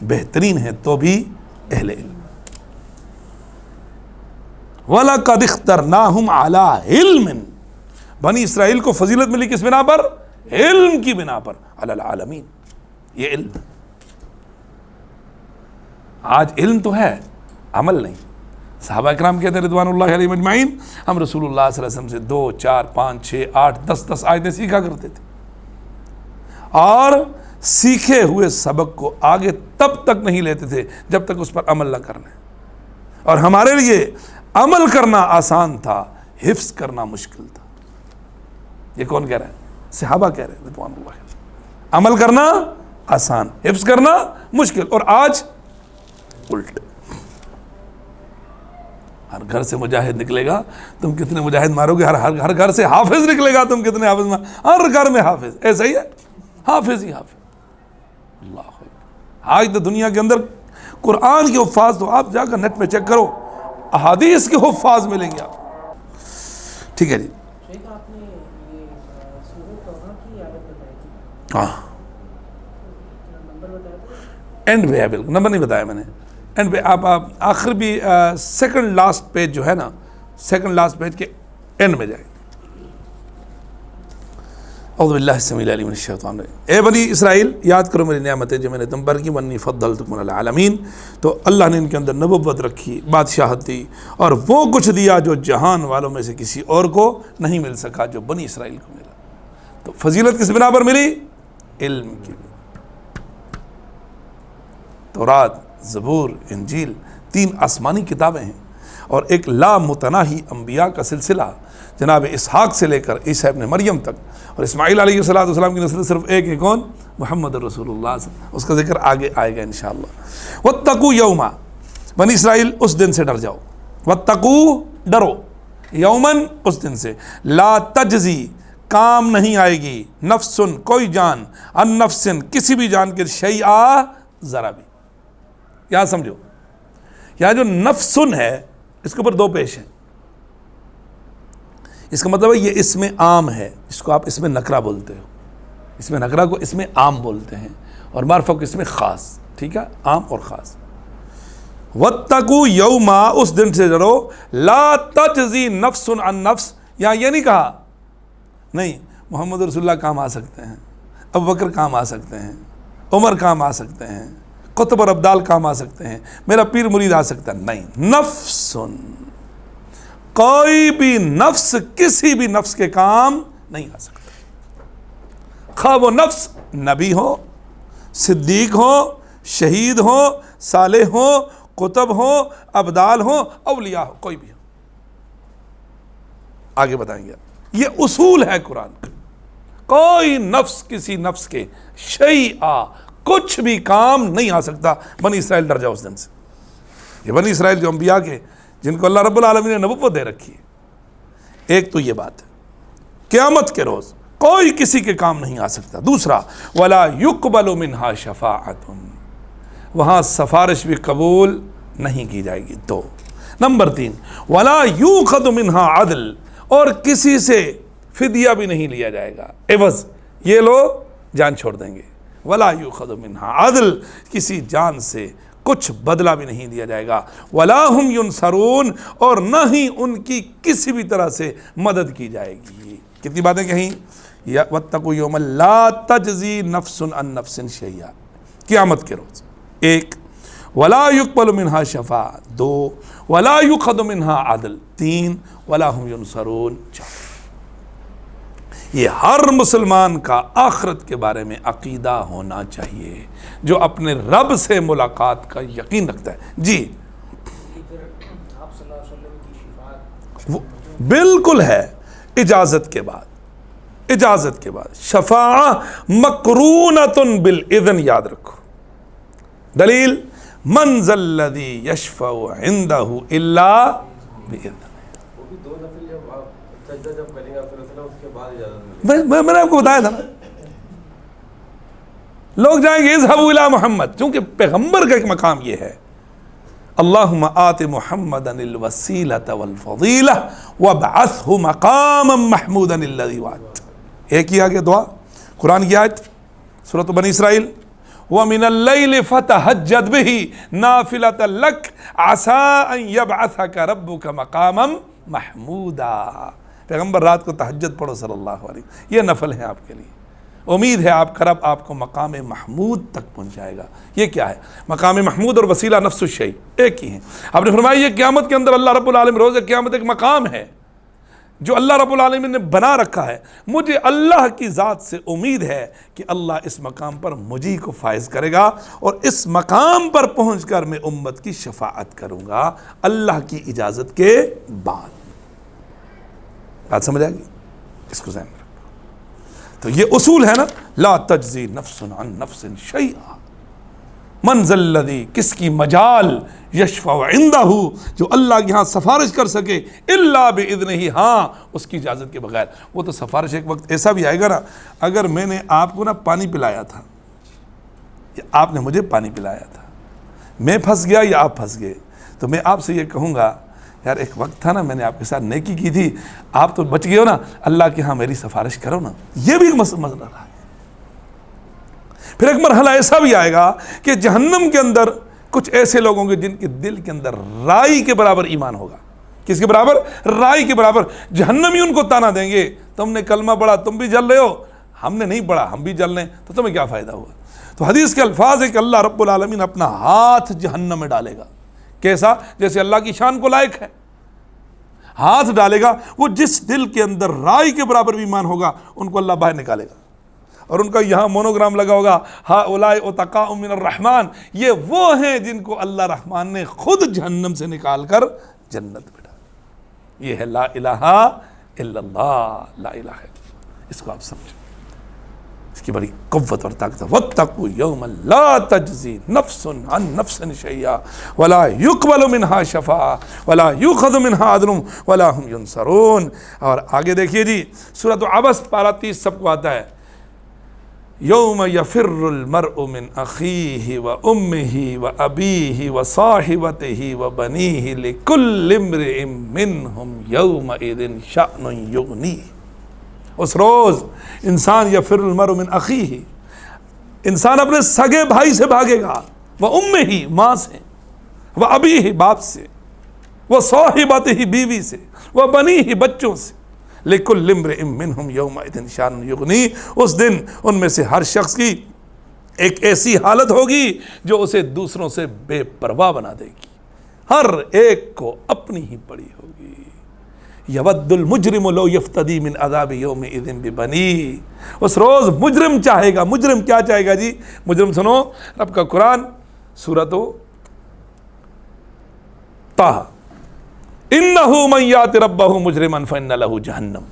بہترین ہیں تو بھی اہل علم۔ وَلَقَدِ اخْتَرْنَاهُمْ عَلَىٰ عِلْمٍ، بنی اسرائیل کو فضیلت ملی کس بنا پر؟ علم کی بنا پر، علی العالمین، یہ علم۔ آج علم تو ہے، عمل نہیں۔ صحابہ اکرام کہتے ہیں رضوان اللہ علیہم اجمعین، ہم رسول اللہ صلی اللہ علیہ وسلم سے 2 4 5 6 8 10 آیتیں سیکھا کرتے تھے، اور سیکھے ہوئے سبق کو آگے تب تک نہیں لیتے تھے جب تک اس پر عمل نہ کرنے، اور ہمارے لیے عمل کرنا آسان تھا، حفظ کرنا مشکل تھا۔ یہ کون کہہ رہا ہے؟ صحابہ کہہ رہے ہیں رضوان اللہ علیہم، عمل کرنا آسان، حفظ کرنا مشکل، اور آج الٹ۔ ہر گھر سے مجاہد نکلے گا، تم کتنے مجاہد مارو گے، ہر گھر سے حافظ نکلے گا، تم کتنے حافظ مارو، ہر گھر میں حافظ، ایسا ہی ہے، حافظ ہی حافظ۔ اللہ اکبر، آج تو دنیا کے اندر قرآن کے حفاظ تو آپ جا کر نیٹ میں چیک کرو، احادیث کے حفاظ ملیں گے آپ، ٹھیک ہے جی۔ شیخ آپ نے یہ سورۃ توبہ کی آیت بتائی تھی، ہاں نمبر بتایا تھا؟ اینڈ پہ ہے، بالکل نمبر نہیں بتایا میں نے، اینڈ پہ آپ آخر بھی سیکنڈ لاسٹ پیج جو ہے نا، سیکنڈ لاسٹ پیج کے اینڈ میں جائیں۔ اعوذ باللہ السمیع العلیم من الشیطان الرجیم، اے بنی اسرائیل یاد کرو میری نعمتیں جو میں نے تم پر کی، وانی فضلتکم علی العالمین، تو اللہ نے ان کے اندر نبوت رکھی، بادشاہت دی، اور وہ کچھ دیا جو جہان والوں میں سے کسی اور کو نہیں مل سکا، جو بنی اسرائیل کو ملا۔ تو فضیلت کس بنا پر ملی؟ علم کی۔ تورات، زبور، انجیل 3 آسمانی کتابیں ہیں، اور ایک لا متناہی انبیاء کا سلسلہ جناب اسحاق سے لے کر عیسیٰ ابن مریم تک، اور اسماعیل علیہ السلام کی نسل صرف ایک ہے، کون؟ محمد رسول اللہ صلی اللہ علیہ وسلم، اس کا ذکر آگے آئے گا انشاءاللہ۔ واتقوا یوما، بنی اسرائیل اس دن سے ڈر جاؤ، واتقوا ڈرو، یومن اس دن سے، لا تجزی کام نہیں آئے گی، نفسن کوئی جان، ان نفسن کسی بھی جان کے، شیئا ذرا بھی۔ یہاں سمجھو، یہاں جو نفسن ہے اس کے اوپر 2 پیش ہیں، اس کا مطلب ہے یہ اسم عام ہے، اس کو آپ اسم نکرہ بولتے ہو، اسم نکرہ کو اسم عام بولتے ہیں، اور معرفہ کو اسم خاص، ٹھیک ہے، عام اور خاص۔ واتقوا یوما، اس دن سے ڈرو، لا تجزی نفس عن نفس، یہاں یہ نہیں کہا، نہیں محمد رسول اللہ کام آ سکتے ہیں، ابوبکر کام آ سکتے ہیں، عمر کام آ سکتے ہیں، قطب اور ابدال کام آ سکتے ہیں، میرا پیر مرید آ سکتا ہے، نہیں، نفسن، کوئی بھی نفس کسی بھی نفس کے کام نہیں آ سکتا، خواہ وہ نفس نبی ہو، صدیق ہو، شہید ہو، صالح ہو، قطب ہو، ابدال ہو، اولیاء ہو، کوئی بھی ہو۔ آگے بتائیں گے، یہ اصول ہے قرآن کا، کوئی نفس کسی نفس کے شیئا کچھ بھی کام نہیں آ سکتا۔ بنی اسرائیل ڈر جاؤ اس دن سے۔ یہ بنی اسرائیل جو انبیاء کے، جن کو اللہ رب العالمین نے نبوت دے رکھی ہے، ایک تو یہ بات ہے، قیامت کے روز کوئی کسی کے کام نہیں آ سکتا۔ دوسرا، ولا یقبل منہا شفاعۃ، وہاں سفارش بھی قبول نہیں کی جائے گی۔ 2 نمبر 3، ولا یؤخذ منہا عدل، اور کسی سے فدیہ بھی نہیں لیا جائے گا، عوض یہ لوگ جان چھوڑ دیں گے، ولا یؤخذ منہا عدل، کسی جان سے کچھ بدلہ بھی نہیں دیا جائے گا، ولا ہم ینصرون، اور نہ ہی ان کی کسی بھی طرح سے مدد کی جائے گی۔ کتنی باتیں کہیں، واتقوا یوما لا تجزی نفس عن نفس شیئا، قیامت کے روز، ایک ولا یقبل منہا شفاعۃ، دو ولا یؤخذ منہا عدل، تین ولا ہم ینصرون، چار۔ یہ ہر مسلمان کا آخرت کے بارے میں عقیدہ ہونا چاہیے، جو اپنے رب سے ملاقات کا یقین رکھتا ہے۔ جی پھر آپ صلی اللہ علیہ وسلم کی شفاعت وہ بالکل ہے، اجازت کے بعد، اجازت کے بعد شفاعہ مقرونۃ بالاذن، یاد رکھو۔ دلیل من ذا الذی یشفع عندہ الا باذنہ، وہ بھی 2 نفل جب آپ سجدہ جب کریں گے پھر اس کے بعد اجازت ملے گی۔ میں نے آپ کو بتایا تھا نا، لوگ جائیں گے اذهبوا الی محمد، چونکہ پیغمبر کا ایک مقام یہ ہے، اللہم آت محمدا الوسیلۃ والفضیلہ وابعثہ مقاما محمودا الذی وعدتہ۔ ایک ہی آگے دعا، قرآن کی آیت سورۃ بنی اسرائیل، وَمِنَ اللَّيْلِ فَتَهَجَّدْ بِهِ نَافِلَةً لَكَ عَسَىٰ أَن يَبْعَثَكَ رَبُّكَ مَقَامًا مَحْمُودًا۔ پیغمبر رات کو تہجد پڑھو صلی اللہ علیہ وسلم، یہ نفل ہے آپ کے لیے، امید ہے آپ کا رب آپ کو مقام محمود تک پہنچائے گا۔ یہ کیا ہے؟ مقام محمود اور وسیلہ نفس الشیء ایک ہی ہیں۔ آپ نے فرمایا یہ قیامت کے اندر اللہ رب العالمین، روز قیامت ایک مقام ہے جو اللہ رب العالمین نے بنا رکھا ہے، مجھے اللہ کی ذات سے امید ہے کہ اللہ اس مقام پر مجھے کو فائز کرے گا، اور اس مقام پر پہنچ کر میں امت کی شفاعت کروں گا اللہ کی اجازت کے بعد۔ بات سمجھ آئے گی؟ اس کو ذہن میں رکھو۔ تو یہ اصول ہے نا، لا تجزی نفس عن نفس شیئا، من ذا الذی، کس کی مجال، یشفع عندہ، جو اللہ کے ہاں سفارش کر سکے، الا باذنہ، ہاں اس کی اجازت کے بغیر۔ وہ تو سفارش ایک وقت ایسا بھی آئے گا نا، اگر میں نے آپ کو نا پانی پلایا تھا یا آپ نے مجھے پانی پلایا تھا، میں پھنس گیا یا آپ پھنس گئے، تو میں آپ سے یہ کہوں گا یار ایک وقت تھا نا میں نے آپ کے ساتھ نیکی کی تھی، آپ تو بچ گئے ہو نا، اللہ کے ہاں میری سفارش کرو نا۔ یہ بھی ایک مسئلہ رہا ہے۔ پھر ایک مرحلہ ایسا بھی آئے گا کہ جہنم کے اندر کچھ ایسے لوگ ہوں گے جن کے دل کے اندر رائی کے برابر ایمان ہوگا۔ کس کے برابر؟ رائی کے برابر۔ جہنمی ان کو تانا دیں گے، تم نے کلمہ پڑھا تم بھی جل رہے ہو، ہم نے نہیں پڑھا ہم بھی جل رہے ہیں، تو تمہیں کیا فائدہ ہوا؟ تو حدیث کے الفاظ ہے کہ اللہ رب العالمین اپنا ہاتھ جہنم میں ڈالے گا، کیسا؟ جیسے اللہ کی شان کو لائق ہے، ہاتھ ڈالے گا، وہ جس دل کے اندر رائی کے برابر بھی ایمان ہوگا ان کو اللہ باہر نکالے گا، اور ان کا یہاں مونوگرام لگا ہوگا، ہؤلاء اتقاء من الرحمن، یہ وہ ہیں جن کو اللہ رحمان نے خود جہنم سے نکال کر جنت میں ڈالا۔ یہ ہے لا الہ الا اللہ، لا الہ الا اللہ، اس کو آپ سمجھیں، اس کی بڑی قوت اور طاقت ہے۔ واتقوا یوما لا تجزی نفس عن نفس شیئا ولا یقبل منہا شفاعہ ولا یؤخذ منہا عدل ولا ہم ینصرون۔ اور آگے دیکھیے جی، سورۃ عبس پارہ 30 سب کو آتا ہے، یوم یفر المرء من اخیہ و امہ و ابیہ و صاحبتہ و بنیہ لکل امرئ منہم یومئذ شأن یغنیہ۔ اس روز انسان یفر المرء من اخیہ، انسان اپنے سگے بھائی سے بھاگے گا، و امہ ماں سے، و ابیہ باپ سے، و صاحبتہ بیوی سے، و بنیہ بچوں سے، لِكُلِّ امْرِئٍ مِّنْهُمْ يَوْمَئِذٍ شَأْنٌ يُغْنِيهِ۔ اس دن ان میں سے ہر شخص کی ایک ایسی حالت ہوگی جو اسے دوسروں سے بے پرواہ بنا دے گی، ہر ایک کو اپنی ہی پڑی ہوگی۔ یود المجرم لو یفتدی من عذاب یومئذ ببنیہ۔ اس روز مجرم چاہے گا، مجرم کیا چاہے گا جی؟ مجرم سنو رب کا قرآن، سورۃ طٰ، انہ من یات ربہ مجرما فان لہ جہنم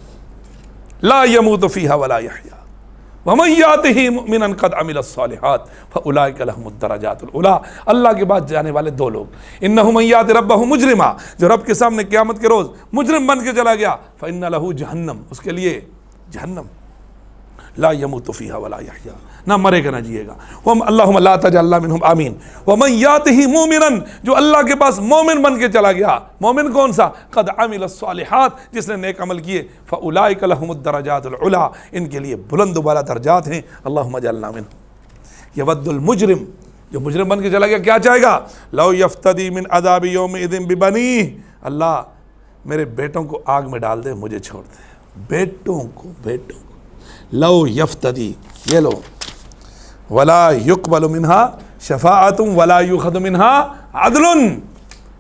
لا یموت فیہا ولا یحیا ومن یاتہ مؤمنا قد عمل الصالحات فاولئک لہم الدرجات العلی۔ اللہ کے بعد جانے والے دو لوگ، انہ من یات ربہ مجرما، جو رب کے سامنے قیامت کے روز مجرم بن کے چلا گیا، فان لہ جہنم، اس کے لیے جہنم، لا یموت فیہا ولا یحیا، نہ مرے گا نہ جیے گا. اللہم لا تجعلنا منہم آمین. ومن یاتہ مومنا, جو اللہ کے پاس مومن بن کے چلا گیا, مومن کون سا؟ قد عمل الصالحات, جس نے نیک عمل کیے, فاولئک لہم الدرجات العلی, ان کے لیے بلند و بالا درجات ہیں. اللہم اجعلنا منہم. یود المجرم, جو مجرم بن کے چلا گیا کیا چاہے گا؟ لو یفتدی من عذاب یومئذ ببنیہ, اللہ میرے بیٹوں کو آگ میں ڈال دے, مجھے چھوڑ دے. بیٹوں کو لو یفتدی, یہ لو, ولا یقبل منہا شفاعت ولا یؤخذ منہا عدل,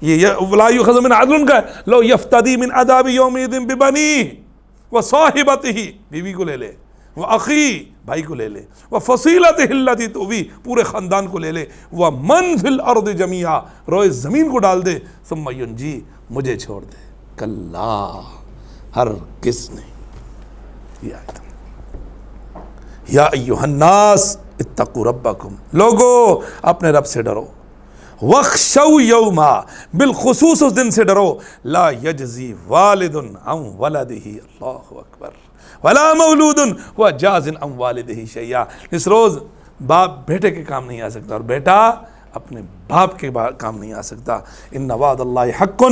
یہ ولا یؤخذ منہا عدل کا ہے. لو یفتدی من عذاب یومئذ ببنیہ وصاحبتہ, بیوی کو لے لے, وأخی, بھائی کو لے لے, وفصیلتہ التی تؤوی, پورے خاندان کو لے لے, ومن فی الارض جمیعا, روئے زمین کو ڈال دے, ثم ینجی, مجھے چھوڑ دے. کلا, ہر کس نے. یہ آیت, یا ایہا الناس اتقوا ربکم, لوگو اپنے رب سے ڈرو. وخشوا یوما, بالخصوص اس دن سے ڈرو, لا یجزی والد عن ولدہ, اللہ اکبر, ولا مولود ہوا جاز عن والدہ شیئا, اس روز باپ بیٹے کے کام نہیں آ سکتا اور بیٹا اپنے باپ کے کام نہیں آ سکتا. ان وعد اللہ حق,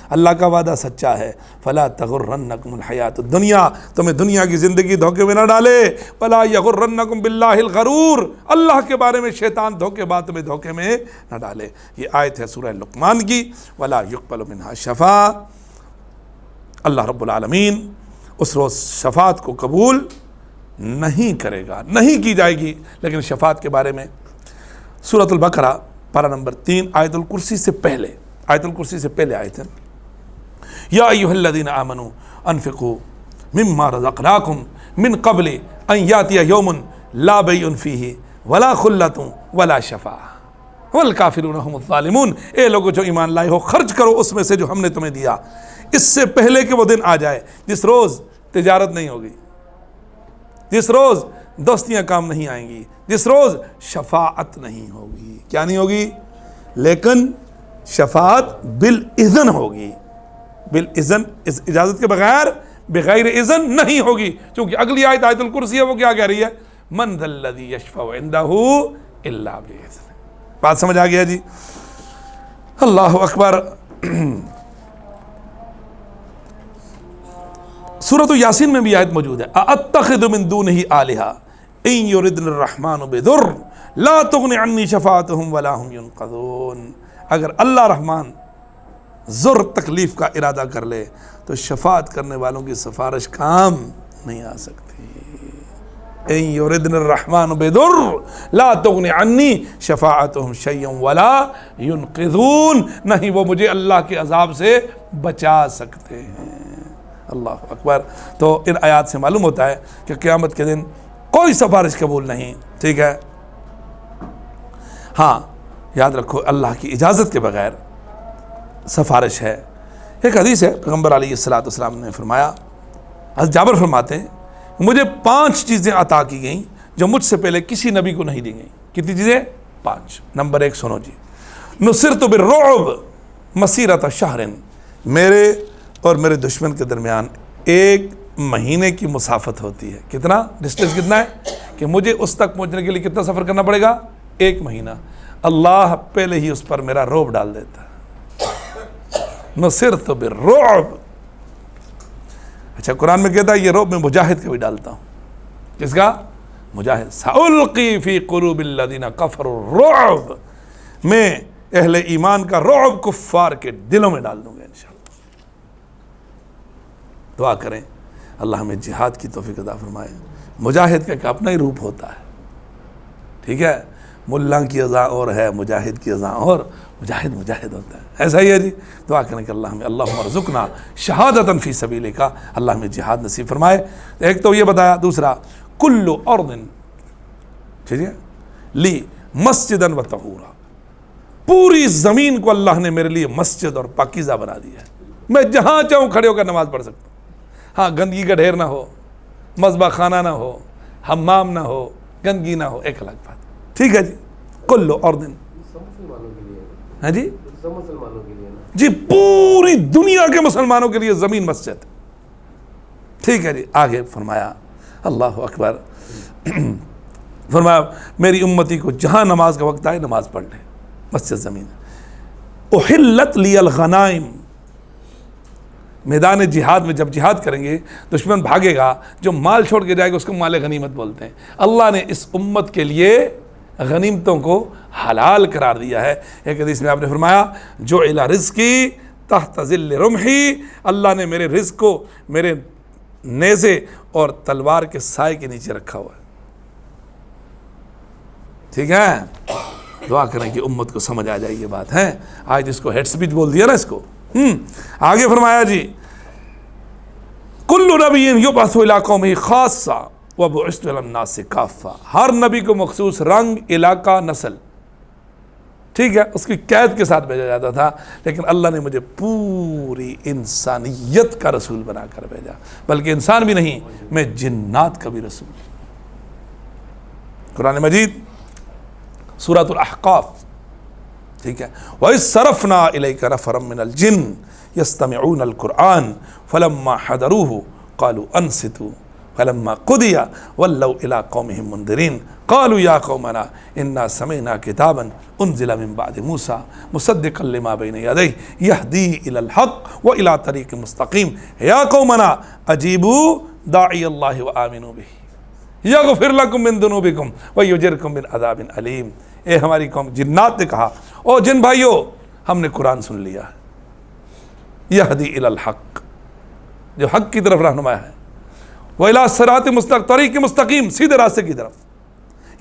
اللہ کا وعدہ سچا ہے. فلا تغرنکم الحیات الدنیا, تمہیں دنیا کی زندگی دھوکے میں نہ ڈالے. ولا یغرنکم باللہ الغرور, اللہ کے بارے میں شیطان دھوکے بات تمہیں دھوکے میں نہ ڈالے. یہ آیت ہے سورہ لقمان کی. ولا یقبل منہا شفاع, اللہ رب العالمین اس روز شفاعت کو قبول نہیں کرے گا, نہیں کی جائے گی. لیکن شفاعت کے بارے میں سورۃ البقرہ پارہ نمبر 3 آیت الکرسی سے پہلے, آیت الکرسی سے پہلے آیت ہے, یا ایھا الذین آمنوا انفقوا مما رزقناکم من قبل ان یاتی یوم لا بیع فیہ ولا خلۃ ولا شفاعہ والکافرون هم الظالمون. اے لوگو جو ایمان لائے ہو, خرچ کرو اس میں سے جو ہم نے تمہیں دیا, اس سے پہلے کہ وہ دن آ جائے جس روز تجارت نہیں ہوگی, جس روز دوستیاں کام نہیں آئیں گی, جس روز شفاعت نہیں ہوگی. کیا نہیں ہوگی؟ لیکن شفاعت بالاذن ہوگی, بالاذن, اس اجازت کے بغیر, بغیر اذن نہیں ہوگی. چونکہ اگلی آیت آیت الکرسی ہے, وہ کیا کہہ رہی ہے؟ من ذا الذی یشفع عندہ الا باذنہ. بات سمجھ آ گیا جی؟ اللہ اکبر. سورۃ یاسین میں بھی آیت موجود ہے, ااتخذ من دونہ آلہہ ان یردن الرحمن بضر لا تغن عنی شفاعتہم ولا هم ینقذون. اگر اللہ رحمان ضر, تکلیف کا ارادہ کر لے تو شفاعت کرنے والوں کی سفارش کام نہیں آ سکتی. ان یردن الرحمن بضر لا تغن عنی شفاعتہم شیئا ولا ینقذون, نہیں وہ مجھے اللہ کے عذاب سے بچا سکتے ہیں. اللہ اکبر. تو ان آیات سے معلوم ہوتا ہے کہ قیامت کے دن کوئی سفارش قبول نہیں. ٹھیک ہے, ہاں یاد رکھو اللہ کی اجازت کے بغیر سفارش ہے. ایک حدیث ہے, پیغمبر علیہ الصلوۃ والسلام نے فرمایا, حضرت جابر فرماتے ہیں, مجھے 5 چیزیں عطا کی گئیں جو مجھ سے پہلے کسی نبی کو نہیں دی گئیں. کتنی چیزیں؟ 5. نمبر 1 سنو جی, نصرت بالرعب مسیرۃ شہر, میرے اور میرے دشمن کے درمیان 1 مہینے کی مسافت ہوتی ہے. کتنا ڈسٹینس کتنا ہے کہ مجھے اس تک پہنچنے کے لیے کتنا سفر کرنا پڑے گا؟ 1 مہینہ. اللہ پہلے ہی اس پر میرا رعب ڈال دیتا ہے. نصرت بالرعب. اچھا, قرآن میں کہتا ہے یہ رعب میں مجاہد کا بھی ڈالتا ہوں. کس کا؟ مجاہد. سألقی فی قلوب الذین کفروا الرعب, میں اہل ایمان کا رعب کفار کے دلوں میں ڈال دوں گا انشاءاللہ. دعا کریں اللہ ہمیں جہاد کی توفیق عطا فرمائے. مجاہد کا ایک اپنا ہی روپ ہوتا ہے. ٹھیک ہے, ملا کی اذاں اور ہے, مجاہد کی اذاں اور, مجاہد مجاہد ہوتا ہے. ایسا ہی ہے جی. دعا کریں کہ اللہ ہمیں, اللہم ارزقنا شہادۃ فی سبیلک, اللہ ہمیں جہاد نصیب فرمائے. ایک تو یہ بتایا. دوسرا, کل ارض, ٹھیک ہے, لی مسجدا و طہورا, پوری زمین کو اللہ نے میرے لیے مسجد اور پاکیزہ بنا دیا ہے. میں جہاں چاہوں کھڑے ہو کر نماز پڑھ سکتا ہوں. ہاں, گندگی کا ڈھیر نہ ہو, مذبح خانہ نہ ہو, حمام نہ ہو, گندگی نہ ہو, ایک الگ بات. ٹھیک ہے جی. کل ارض, ہاں جی مسلمانوں کے لیے جی, پوری دنیا کے مسلمانوں کے لیے زمین مسجد. ٹھیک ہے جی. آگے فرمایا, اللہ اکبر, فرمایا میری امتی کو جہاں نماز کا وقت آئے نماز پڑھ لے، مسجد زمین ہے۔ احلت لی الغنائم، میدان جہاد میں جب جہاد کریں گے دشمن بھاگے گا، جو مال چھوڑ کے جائے گا اس کو مال غنیمت بولتے ہیں۔ اللہ نے اس امت کے لیے غنیمتوں کو حلال قرار دیا ہے۔ ایک حدیث میں آپ نے فرمایا جعل رزقی تحت ظل رمحی، اللہ نے میرے رزق کو میرے نیزے اور تلوار کے سائے کے نیچے رکھا ہوا ہے۔ ٹھیک ہے، دعا کریں کہ امت کو سمجھ آ جائے یہ بات ہے۔ آج اس کو ہیڈ اسپیچ بول دیا نا اس کو۔ آگے فرمایا جی کل نبی یبعث الی قومہ خاصہ وبعثت الی الناس کافہ، ہر نبی کو مخصوص رنگ، علاقہ، نسل، ٹھیک ہے، اس کی قید کے ساتھ بھیجا جاتا تھا، لیکن اللہ نے مجھے پوری انسانیت کا رسول بنا کر بھیجا، بلکہ انسان بھی نہیں، میں جنات کا بھی رسول۔ قرآن مجید سورۃ الاحقاف، ٹھیک ہے، وَإِذْ صَرَفْنَا إِلَيْكَ نَفَرًا مِّنَ الْجِنِّ يَسْتَمِعُونَ الْقُرْآنَ فَلَمَّا حَضَرُوهُ قَالُوا أَنصِتُوا فَلَمَّا قُضِيَ وَلَّوْا إِلَىٰ قَوْمِهِمْ مُنذِرِينَ قَالُوا يَا قَوْمَنَا إِنَّا سَمِعْنَا كِتَابًا أُنزِلَ مِن بَعْدِ مُوسَىٰ مُصَدِّقًا لِمَا بَيْنَ يَدَيْهِ يَهْدِي إِلَى الْحَقِّ وَإِلَىٰ طَرِيقٍ مُسْتَقِيمٍ يَا قَوْمَنَا أَجِيبُوا دَاعِيَ اللَّهِ وَآمِنُوا بِهِ يَغْفِرْ لَكُم مِّن ذُنُوبِكُمْ وَيُجِرْكُم مِّنْ عَذَابٍ أَلِيمٍ۔ اے ہماری قوم، جنات نے کہا او جن بھائیو ہم نے قرآن سن لیا ہے، یہدی الی الحق، جو حق کی طرف رہنما ہے، وَإِلَىٰ صِرَاطٍ مُسْتَقِيمٍ، طریق مستقیم، سیدھے راستے کی طرف۔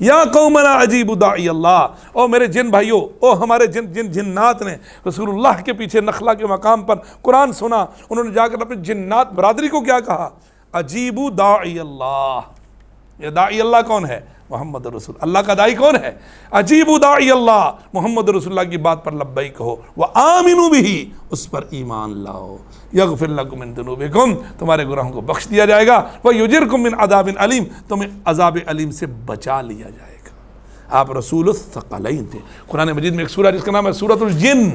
یا قومنا اجیبوا داعی اللہ، او میرے جن بھائیو، او ہمارے جنات نے رسول اللہ کے پیچھے نخلا کے مقام پر قرآن سنا، انہوں نے جا کر اپنے جنات برادری کو کیا کہا؟ اجیبوا داعی اللہ۔ یہ داعی اللہ کون ہے؟ محمد رسول اللہ کا داعی کون ہے؟ اجیبوا داعی اللہ، محمد رسول اللہ کی بات پر لبیک کہو، وآمنوا بہ، اس پر ایمان لاؤ، یغفر لکم من ذنوبکم، تمہارے گناہوں کو بخش دیا جائے گا، ویجرکم من عذاب علیم، تمہیں عذاب علیم سے بچا لیا جائے گا۔ آپ رسول الثقلین تھے۔ قرآن مجید میں ایک سورہ جس کا نام ہے سورۃ الجن،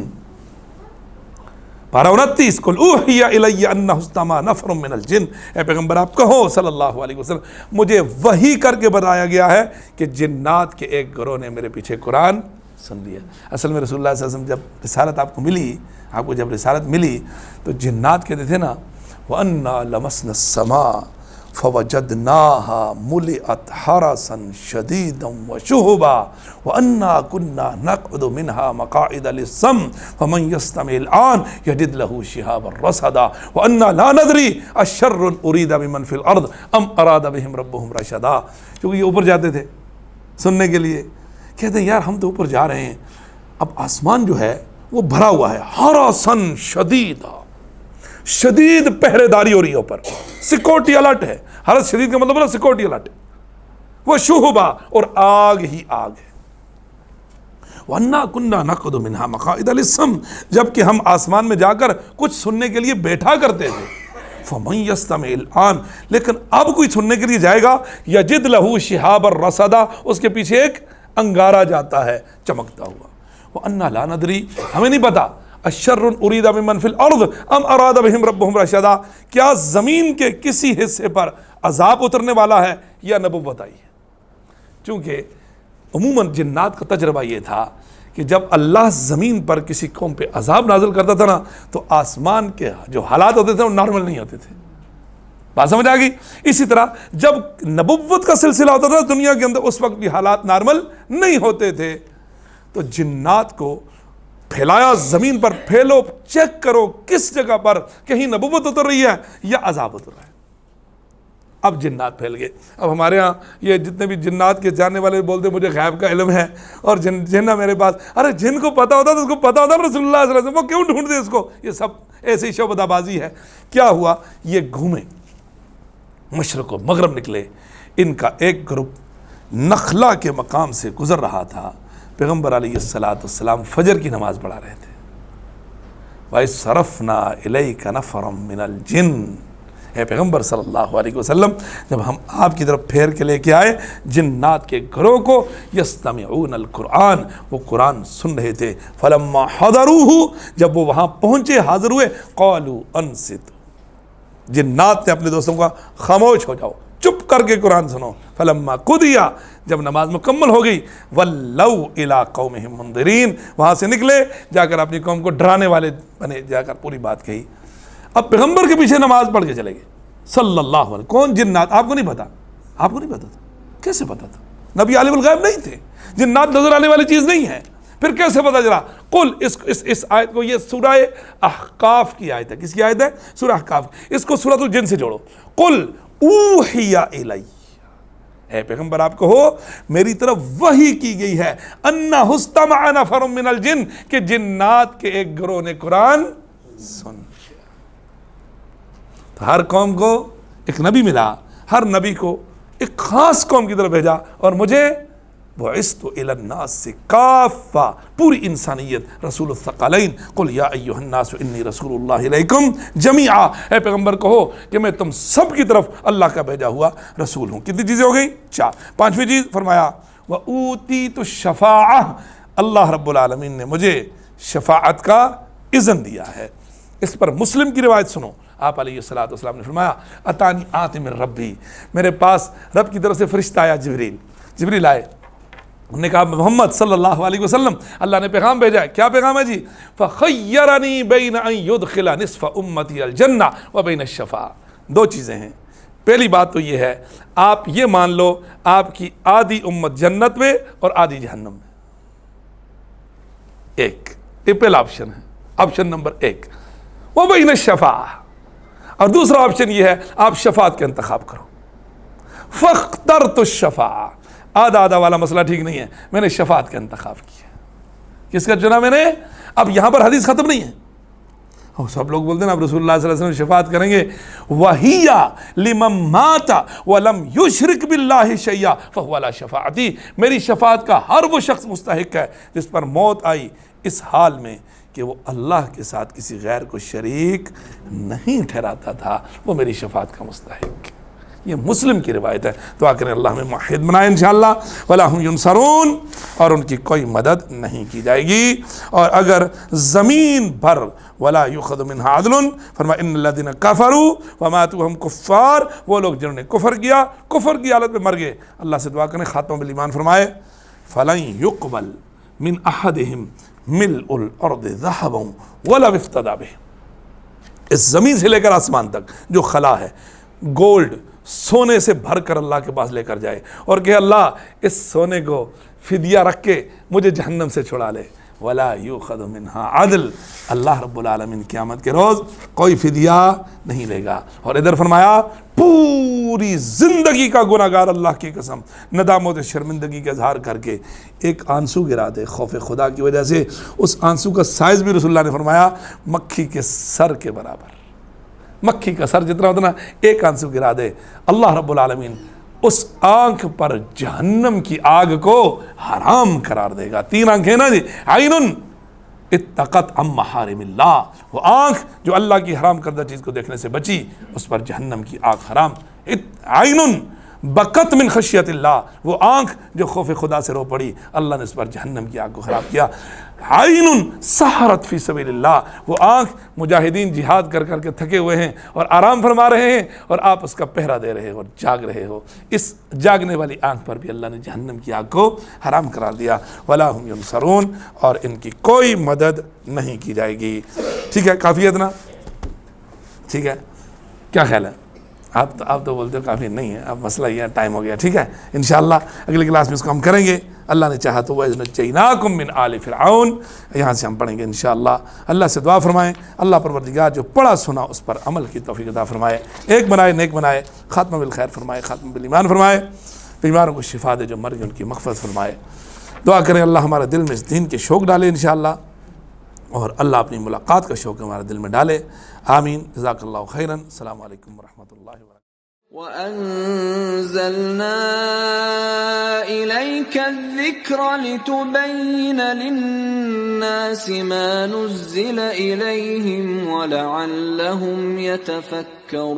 پارہ 29، قل اوحی الی انہ استمع نفر من الجن، اے پیغمبر آپ کہو صلی اللہ علیہ وسلم مجھے وحی کر کے بتایا گیا ہے کہ جنات کے ایک گروہ نے میرے پیچھے قرآن سن لیا۔ اصل میں رسول اللہ صلی اللہ علیہ وسلم جب رسالت آپ کو ملی، آپ کو جب رسالت ملی تو جنات کہتے تھے نا وَأَنَّا لَمَسْنَا السَّمَاءَ فَوَجَدْنَاهَا مُلِئَتْ حَرَسًا شَدِيدًا وَشُهُبًا وَأَنَّا كُنَّا نَقْعُدُ مِنْهَا مَقَاعِدَ لِلسَّمْعِ فَمَنْ يَسْتَمِعِ الْآنَ يَجِدْ لَهُ شِهَابًا رَصَدًا وَأَنَّا لَا نَدْرِي أَشَرٌّ أُرِيدَ بِمَنْ فِي الْأَرْضِ أَمْ أَرَادَ بِهِمْ رَبُّهُمْ رَشَدًا۔ کیونکہ یہ اوپر جاتے تھے سننے کے لیے، کہتے ہیں یار ہم تو اوپر جا رہے ہیں، اب آسمان جو ہے وہ بھرا ہوا ہے، حَرَسًا شَدِيدًا، شدید پہرے داری ہو رہی ہے، اوپر سیکورٹی الرٹ ہے۔ حرس شدید کا مطلب ہے سیکورٹی الرٹ ہے، وہ شہبا، اور آگ ہی آگ ہے۔ وَأَنَّا كُنَّا نَقْعُدُ مِنْهَا مَقَاعِدَ لِلسَّمْعِ، جب کہ ہم آسمان میں جا کر کچھ سننے کے لیے بیٹھا کرتے تھے۔ فَمَنْ يَسْتَمِعِ الْآنَ، لیکن اب کوئی سننے کے لیے جائے گا، يَجِدْ لَهُ شِهَابًا رَصَدًا، اس کے پیچھے ایک انگارہ جاتا ہے چمکتا ہوا۔ وَأَنَّا لَا نَدْرِي، ہمیں نہیں پتا، الشر ارید بمن فی الارض ام اراد بہم ربہم رشدا، کیا زمین کے کسی حصے پر عذاب اترنے والا ہے یا نبوت آئی ہے۔ چونکہ عموماً جنات کا تجربہ یہ تھا کہ جب اللہ زمین پر کسی قوم پہ عذاب نازل کرتا تھا نا تو آسمان کے جو حالات ہوتے تھے وہ نارمل نہیں ہوتے تھے۔ بات سمجھ آ گئی؟ اسی طرح جب نبوت کا سلسلہ ہوتا تھا دنیا کے اندر اس وقت بھی حالات نارمل نہیں ہوتے تھے، تو جنات کو پھیلایا زمین پر، پھیلو، چیک کرو کس جگہ پر کہیں نبوت اتر رہی ہے یا عذاب اتر رہا ہے۔ اب جنات پھیل گئے۔ اب ہمارے ہاں یہ جتنے بھی جنات کے جاننے والے بولتے مجھے غیب کا علم ہے، اور جن میرے پاس، ارے جن کو پتا ہوتا تو اس کو پتا ہوتا رسول اللہ صلی اللہ علیہ وسلم، وہ کیوں ڈھونڈتے اس کو؟ یہ سب ایسی شعبدہ بازی ہے۔ کیا ہوا؟ یہ گھومے، مشرق و مغرب نکلے، ان کا ایک گروپ نخلا کے مقام سے گزر رہا تھا، پیغمبر علیہ السلام فجر کی نماز پڑھا رہے تھے۔ وَإِذْ صَرَفْنَا إِلَيْكَ نَفَرًا مِّنَ الْجِنِّ، اے پیغمبر صلی اللہ علیہ وسلم جب ہم آپ کی طرف پھیر کے لے کے آئے جنات کے گھروں کو، یستمعون القرآن، وہ قرآن سن رہے تھے، فلما حضروہ، جب وہ وہاں پہنچے حاضر ہوئے، قالوا انصتوا، جنات نے اپنے دوستوں کا خاموش ہو جاؤ، چپ کر کے قرآن سنو. فلما قضیا، جب نماز مکمل ہو گئی، ولوا الی قومہم منذرین، وہاں سے نکلے جا کر اپنی قوم کو ڈرانے والے بنے، جا کر پوری بات کہی. اب پیغمبر کے پیچھے نماز پڑھ کے چلے گئے صلی اللہ علیہ وسلم. کون؟ جنات. آپ کو نہیں پتا؟ آپ کو نہیں پتا تھا؟ کیسے پتا تھا؟ نبی عالم الغیب نہیں تھے، جنات نظر آنے والی چیز نہیں ہے، پھر کیسے پتا چلا؟ قل، اس آیت کو، یہ سورہ احقاف کی آیت ہے. کس کی آیت ہے؟ سورہ احقاف. اس کو سورۃ الجن سے جوڑو. قل اوحی الی، اے پیغمبر آپ کو ہو میری طرف وحی کی گئی ہے، انہ استمع نفر من الجن، کہ جنات کے ایک گروہ نے قرآن سن. تو ہر قوم کو ایک نبی ملا، ہر نبی کو ایک خاص قوم کی طرف بھیجا، اور مجھے بعثت الی الناس کافہ، پوری انسانیت، رسول الثقلین. قل یا ایھا الناس انی رسول اللہ الیکم جمیعا، اے پیغمبر کہو کہ میں تم سب کی طرف اللہ کا بھیجا ہوا رسول ہوں. کتنی چیزیں ہو گئی؟ 4. 5ویں چیز فرمایا وَأُوتِيتُ الشَّفَاعَةَ، اللہ رب العالمین نے مجھے شفاعت کا اذن دیا ہے. اس پر مسلم کی روایت سنو. آپ علیہ الصلوۃ والسلام نے فرمایا اتانی آتی من ربی، میرے پاس رب کی طرف سے فرشتہ آیا، جبریل آئے. انہوں نے کہا محمد صلی اللہ علیہ وسلم اللہ نے پیغام بھیجا ہے. کیا پیغام ہے جی؟ فخیرنی بین ان یدخل نصف امتی الجنہ و بین الشفاعہ. 2 چیزیں ہیں. پہلی بات تو یہ ہے، آپ یہ مان لو آپ کی آدھی امت جنت میں اور آدھی جہنم میں. یہ پہلا آپشن ہے، آپشن نمبر 1. و بین الشفاعہ، اور دوسرا آپشن یہ ہے آپ شفاعت کا انتخاب کرو. فاخترت الشفاعہ، آدھا والا مسئلہ ٹھیک نہیں ہے، میں نے شفاعت کا انتخاب کیا. کس کا چنا میں نے؟ اب یہاں پر حدیث ختم نہیں ہے. سب لوگ بولتے ہیں اب رسول اللہ صلی اللہ علیہ وسلم شفاعت کریں گے، وَهِيَ لِمَن مَاتَ وَلَمْ يُشْرِكْ بِاللَّهِ شَيْئًا فَهُوَ لَا شَفَاعَتِي، میری شفاعت کا ہر وہ شخص مستحق ہے جس پر موت آئی اس حال میں کہ وہ اللہ کے ساتھ کسی غیر کو شریک نہیں ٹھہراتا تھا، وہ میری شفاعت کا مستحق. یہ مسلم کی روایت ہے. دعا کریں اللہ ہمیں موحد بنائے انشاءاللہ. وَلَا هُمْ يُنصَرُونَ، اور ان کی کوئی مدد نہیں کی جائے گی. اور اگر زمین پر وَلَا يُؤْخَذُ مِنْهَا عَدْلٌ، فرمایا إِنَّ الَّذِينَ كَفَرُوا وَمَاتُوا وَهُمْ كُفَّارٌ، وہ لوگ جنہوں نے کفر کیا، کفر کی حالت میں مر گئے، اللہ سے دعا کریں خاتمہ بالایمان فرمائے فَلَن يُقْبَلْ مِنْ أَحَدِهِمْ مِلْءُ الْأَرْضِ ذَهَبًا وَلَوِ افْتَدَىٰ بِهِ. اس زمین سے لے کر آسمان تک جو خلا ہے، گولڈ، سونے سے بھر کر اللہ کے پاس لے کر جائے اور کہ اللہ اس سونے کو فدیہ رکھ کے مجھے جہنم سے چھڑا لے. وَلَا يُؤْخَذُ مِنْهَا عَدْلٌ، اللہ رب العالمین قیامت کے روز کوئی فدیہ نہیں لے گا. اور ادھر فرمایا پوری زندگی کا گناہگار اللہ کی قسم ندامت شرمندگی کا اظہار کر کے ایک آنسو گرا دے خوف خدا کی وجہ سے، اس آنسو کا سائز بھی رسول اللہ نے فرمایا مکھی کے سر کے برابر، مکھی کا سر جتنا اتنا ایک آنسو گرا دے، اللہ رب العالمین اس آنکھ پر جہنم کی آگ کو حرام قرار دے گا. 3 آنکھیں نا جی، عین اتقت عن محارم اللہ، وہ آنکھ جو اللہ کی حرام کردہ چیز کو دیکھنے سے بچی، اس پر جہنم کی آگ حرام. عین بکت من خشیت اللہ، وہ آنکھ جو خوف خدا سے رو پڑی، اللہ نے اس پر جہنم کی آگ کو خراب کیا. عین سحرت فی سبیل اللہ، وہ آنکھ مجاہدین جہاد کر کر کے تھکے ہوئے ہیں اور آرام فرما رہے ہیں اور آپ اس کا پہرا دے رہے ہو اور جاگ رہے ہو، اس جاگنے والی آنکھ پر بھی اللہ نے جہنم کی آگ کو حرام قرار دیا. ولا هم ینصرون، اور ان کی کوئی مدد نہیں کی جائے گی. ٹھیک ہے، کافی ہے اتنا؟ ٹھیک ہے، کیا خیال ہے؟ آپ تو بولتے ہو کافی نہیں ہے، اب مسئلہ یہ ہے ٹائم ہو گیا. ٹھیک ہے، انشاءاللہ اگلی کلاس میں اس کو ہم کریں گے اللہ نے چاہا تو. وَإِذْ نَجَّيْنَاكُم مِّنْ آلِ فِرْعَوْنَ، یہاں سے ہم پڑھیں گے انشاءاللہ. اللہ سے دعا فرمائیں اللہ پروردگار جو پڑھا سنا اس پر عمل کی توفیق عطا فرمائے، ایک بنائے نیک بنائے، خاتمہ بالخیر فرمائے، خاتمہ بالایمان فرمائے، بیماروں کو شفا دے، جو مر گئے ان کی مغفرت فرمائے. دعا کریں اللہ ہمارے دل میں اس دین کے شوق ڈالے انشاءاللہ، اور اللہ اپنی ملاقات کا شوق ہمارے دل میں ڈالے. آمین. جزاک اللہ خیراً. السلام علیکم ورحمۃ اللہ وبرکاتہ. وَأَنزَلْنَا إِلَيْكَ الذِّكْرَ لِتُبَيِّنَ لِلنَّاسِ مَا نُزِّلَ إِلَيْهِمْ وَلَعَلَّهُمْ يَتَفَكَّرُونَ.